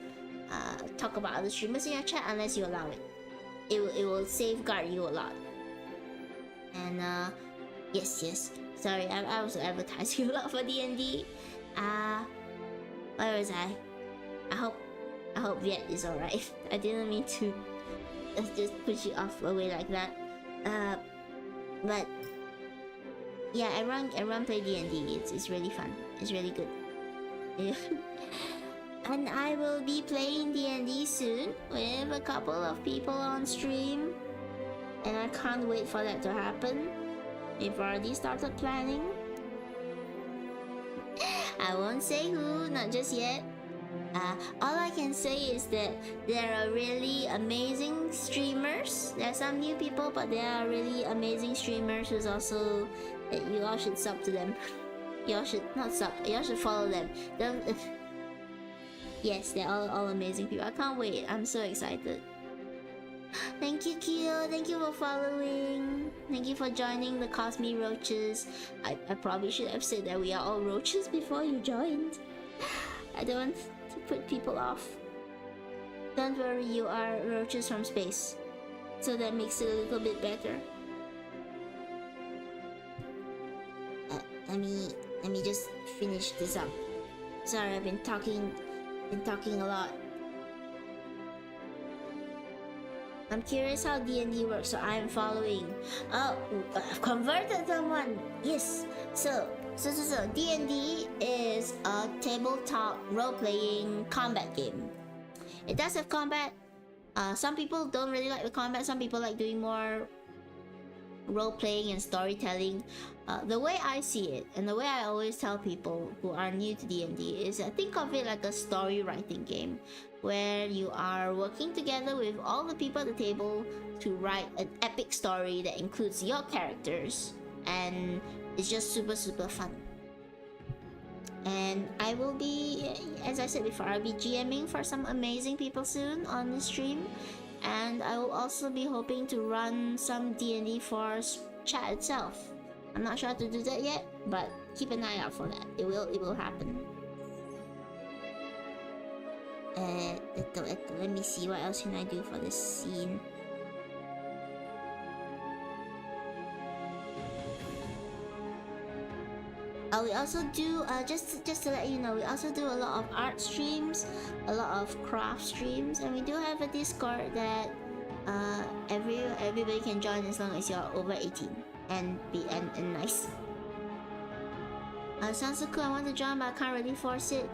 talk about other streamers in your chat unless you allow it. It will safeguard you a lot. And yes. Sorry, I was advertising a lot for D&D. Where was I? I hope Viet is alright. I didn't mean to just push you off away like that. But yeah, everyone play D&D. It's really fun. It's really good. And I will be playing D&D soon with a couple of people on stream, and I can't wait for that to happen. We've already started planning. I won't say who, not just yet. All I can say is that there are really amazing streamers. There are some new people, but there are really amazing streamers who's also that you all should sub to them. You all should not sub. You all should follow them. Yes, they're all amazing people. I can't wait. I'm so excited. Thank you, Kyo. Thank you for following. Thank you for joining the Cosme Roaches. I probably should have said that we are all roaches before you joined. I don't want to put people off. Don't worry, you are roaches from space. So that makes it a little bit better. Let me just finish this up. Sorry, I've been talking a lot. I'm curious how D&D works, so I'm following. Oh, I've converted someone. Yes. So D&D is a tabletop role-playing combat game. It does have combat. Some people don't really like the combat. Some people like doing more role-playing and storytelling. The way I see it, and the way I always tell people who are new to D&D, is think of it like a story writing game, where you are working together with all the people at the table to write an epic story that includes your characters, and it's just super fun. And I will be, as I said before, I'll be GMing for some amazing people soon on the stream, and I will also be hoping to run some D&D for chat itself. I'm not sure how to do that yet, but keep an eye out for that. It will happen. Let me see, what else can I do for this scene? We also do, just to let you know, we also do a lot of art streams, a lot of craft streams, and we do have a Discord that everybody can join as long as you're over 18 and nice. Sounds so cool. I want to join, but I can't really force it.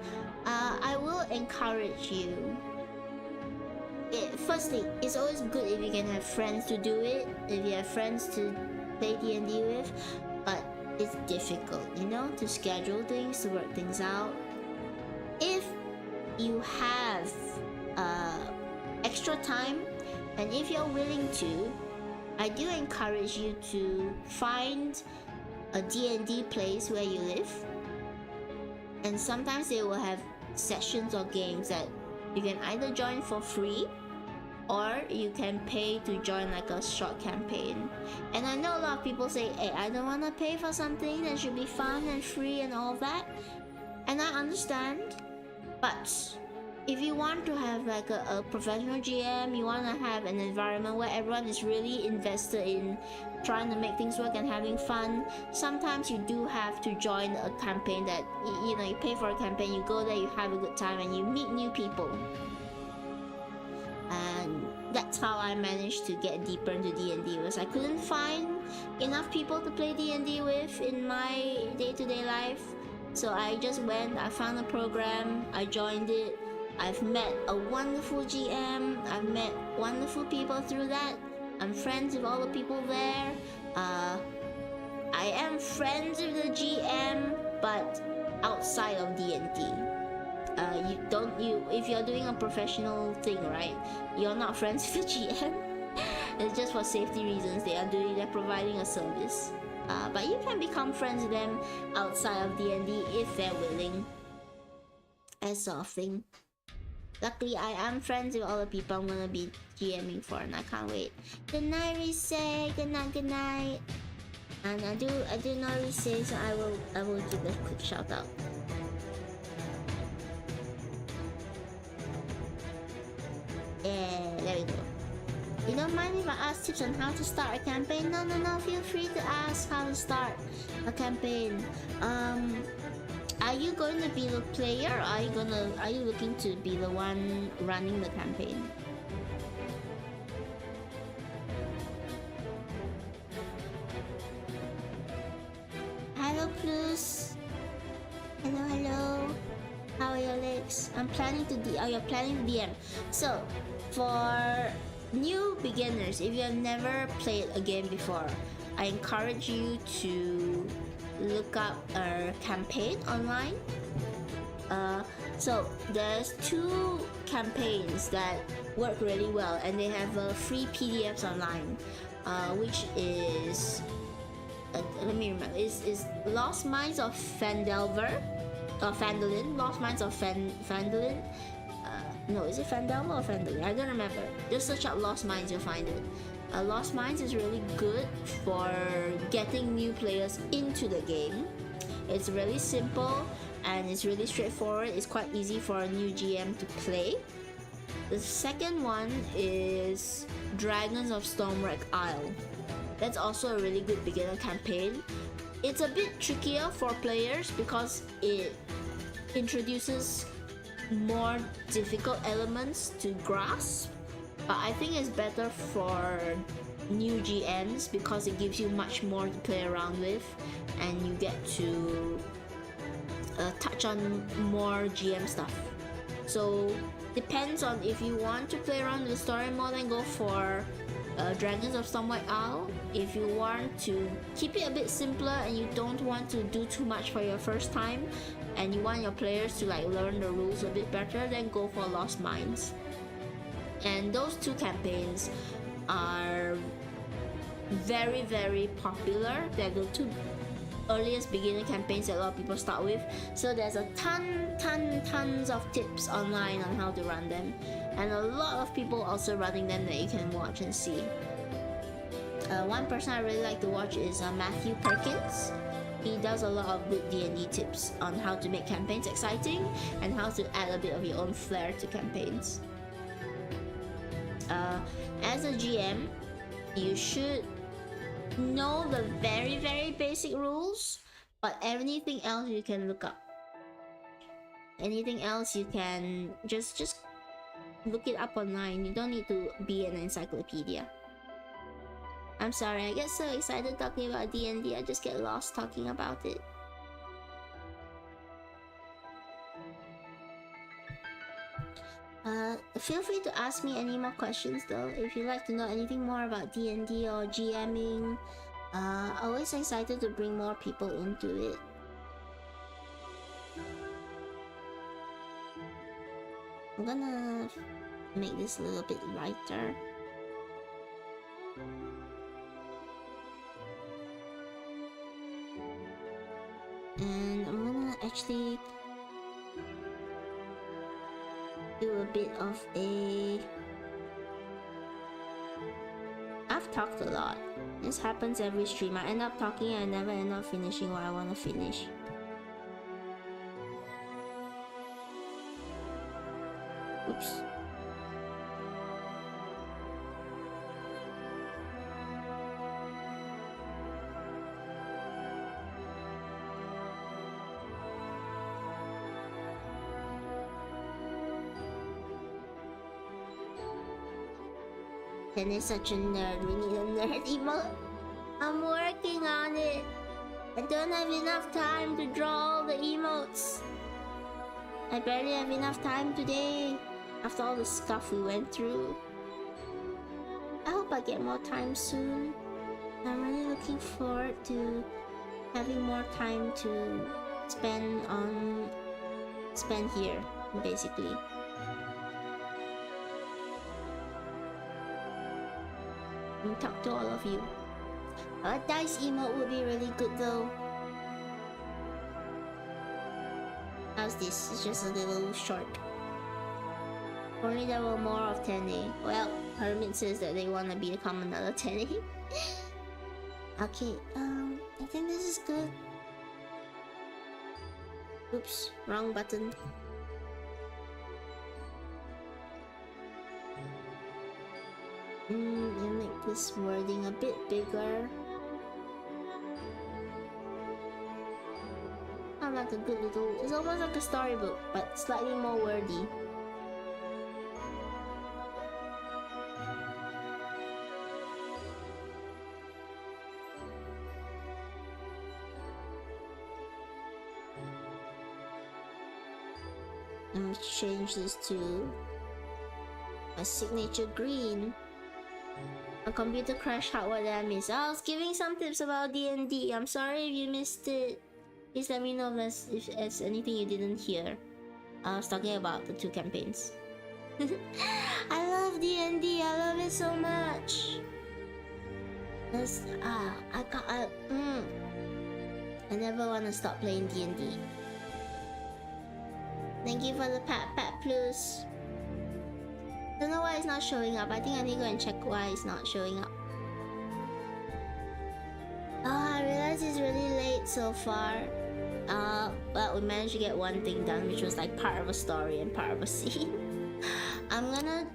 I will encourage you. Firstly, it's always good if you can have friends to do it, if you have friends to play D&D with, but it's difficult, you know, to schedule things, to work things out. If you have extra time, and if you're willing to, I do encourage you to find a D&D place where you live, and sometimes they will have sessions or games that you can either join for free, or you can pay to join like a short campaign. And I know a lot of people say, hey, I don't want to pay for something that should be fun and free and all that, and I understand. But if you want to have like a professional GM, you want to have an environment where everyone is really invested in trying to make things work and having fun, sometimes you do have to join a campaign that, you know, you pay for a campaign, you go there, you have a good time, and you meet new people. And that's how I managed to get deeper into D&D, was I couldn't find enough people to play D&D with in my day-to-day life. So I just went, I found a program, I joined it. I've met a wonderful GM, I've met wonderful people through that. I'm friends with all the people there. I am friends with the GM, but outside of D&D. If you're doing a professional thing, right? You're not friends with the GM. It's just for safety reasons. They're providing a service. But you can become friends with them outside of D&D if they're willing. That sort of thing. Luckily, I am friends with all the people I'm gonna be GMing for, and I can't wait. Good night, Rise. Good night, good night. And I do know Rise, so I will give a quick shout out. Yeah, there we go. You don't mind if I ask tips on how to start a campaign? No, feel free to ask how to start a campaign. Are you going to be the player, or are you looking to be the one running the campaign? Hello, Plus. Hello. How are your legs? I'm planning to you're planning to DM. So, for new beginners, if you have never played a game before, I encourage you to look up a campaign online. So there's 2 campaigns that work really well, and they have free PDFs online, which is let me remember. Is Lost Mines of Phandelver or Phandalin? Lost Mines of Phandalin. No, is it Phandelver or Phandalin? I don't remember. Just search out Lost Mines, you'll find it. Lost Mines is really good for getting new players into the game. It's really simple and it's really straightforward. It's quite easy for a new GM to play. The second one is Dragons of Stormwreck Isle. That's also a really good beginner campaign. It's a bit trickier for players because it introduces more difficult elements to grasp. But I think it's better for new GMs because it gives you much more to play around with, and you get to touch on more GM stuff. So depends on if you want to play around with the story more, then go for Dragons of Stormwreck Isle. If you want to keep it a bit simpler and you don't want to do too much for your first time, and you want your players to learn the rules a bit better, then go for Lost Mines. And those 2 campaigns are very, very popular. They're the 2 earliest beginner campaigns that a lot of people start with. So there's a tons of tips online on how to run them, and a lot of people also running them that you can watch and see. One person I really like to watch is Matthew Perkins. He does a lot of good D&D tips on how to make campaigns exciting and how to add a bit of your own flair to campaigns. As a GM, you should know the very, very basic rules, but anything else you can look up. Anything else you can just look it up online. You don't need to be an encyclopedia. I'm sorry, I get so excited talking about D&D, I just get lost talking about it. Feel free to ask me any more questions though, if you'd like to know anything more about D&D or GMing. Always excited to bring more people into it. I'm gonna make this a little bit lighter. And I'm gonna actually do a bit of a... I've talked a lot. This happens every stream. I end up talking and I never end up finishing what I want to finish. Oops. Tene is such a nerd. We need a nerd emote. I'm working on it. I don't have enough time to draw all the emotes. I barely have enough time today after all the stuff we went through. I hope I get more time soon. I'm really looking forward to having more time to spend here, basically. And talk to all of you. A dice emote would be really good though. How's this? It's just a little short. If only there were more of Tene. Well, Hermit says that they want to become another Tene. Okay, I think this is good. Oops, wrong button. I'll make this wording a bit bigger. Sounds like a good little... It's almost like a storybook, but slightly more wordy. Let me change this to my signature green. A computer crash, how what did I miss? I was giving some tips about D&D. I'm sorry if you missed it. Please let me know if there's anything you didn't hear. I was talking about the 2 campaigns. I love D&D. I love it so much. I never want to stop playing D&D. Thank you for the Pat Plus. Don't know why it's not showing up. I think I need to go and check why it's not showing up. Oh, I realized it's really late so far. But we managed to get one thing done, which was like part of a story and part of a scene. I'm gonna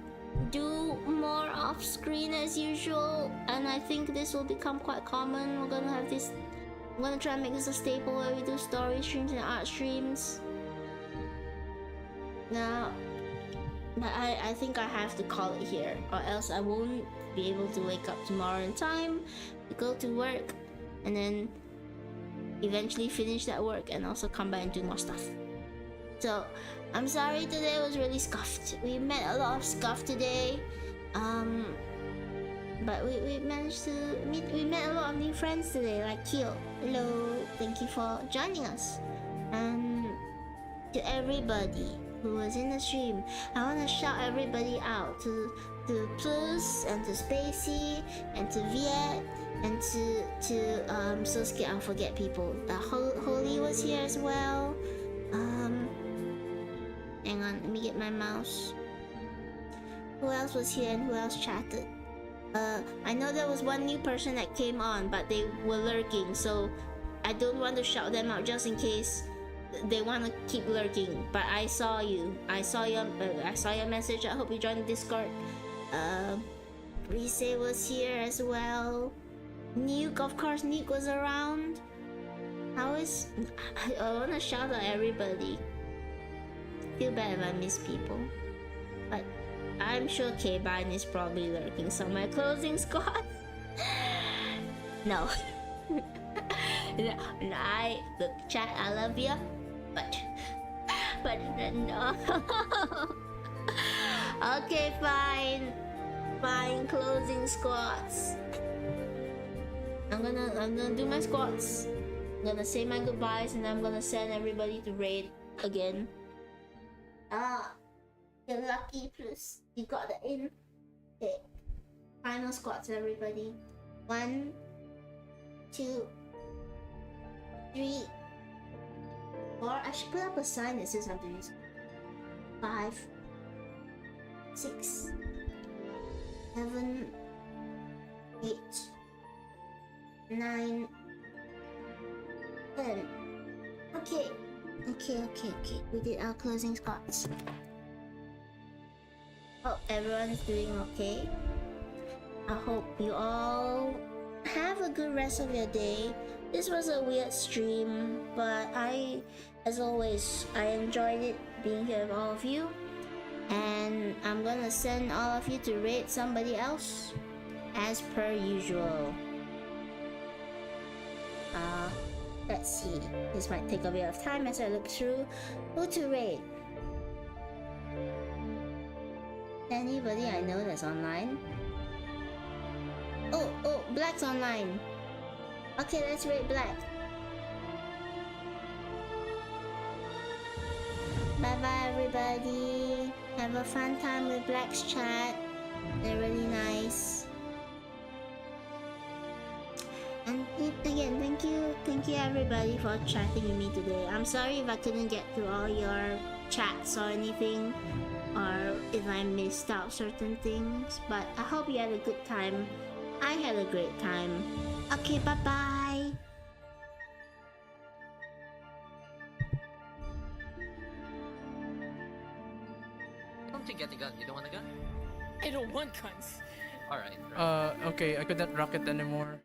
do more off screen as usual, and I think this will become quite common. We're gonna have this. I'm gonna try and make this a staple where we do story streams and art streams. Now, I think I have to call it here, or else I won't be able to wake up tomorrow in time to go to work, and then eventually finish that work and also come back and do more stuff. So I'm sorry today was really scuffed. We met a lot of scuff today, but we managed to meet. We met a lot of new friends today, like Kyo. Hello, thank you for joining us, and to everybody who was in the stream. I want to shout everybody out to Plus and to Spacey and to Viet and to I'm so scared I'll forget people. Holy was here as well. Hang on, let me get my mouse. Who else was here and who else chatted? I know there was one new person that came on, but they were lurking, so I don't want to shout them out just in case they want to keep lurking. But I saw you. I saw your message. I hope you joined the Discord. Rise was here as well. Nuke, of course, Nuke was around. I want to shout out everybody. Feel bad if I miss people, but I'm sure K-Bine is probably lurking somewhere. Closing squad. No. No, look, chat, I love you, but no. Okay, fine, closing squats. I'm gonna do my squats. I'm gonna say my goodbyes, and I'm gonna send everybody to raid again. You're lucky, Plus. You got the in. Okay. Final squats, everybody. 1, 2, 3, 4. I should put up a sign that says I'm doing this. 5, 6, 7, 8, 9, 10. Okay. We did our closing squats. Hope everyone's doing okay. I hope you all have a good rest of your day. This was a weird stream, but as always, I enjoyed it being here with all of you. And I'm gonna send all of you to raid somebody else, as per usual. Let's see. This might take a bit of time as I look through who to raid. Anybody I know that's online? Oh, Black's online. Okay, let's raid Black. Bye bye everybody. Have a fun time with Black's chat. They're really nice. And again, thank you everybody for chatting with me today. I'm sorry if I couldn't get to all your chats or anything, or if I missed out certain things, but I hope you had a good time. I had a great time. Okay, bye bye.
I don't think get a gun. You don't want a gun?
I don't want guns.
Alright.
Okay, I couldn't rock it anymore.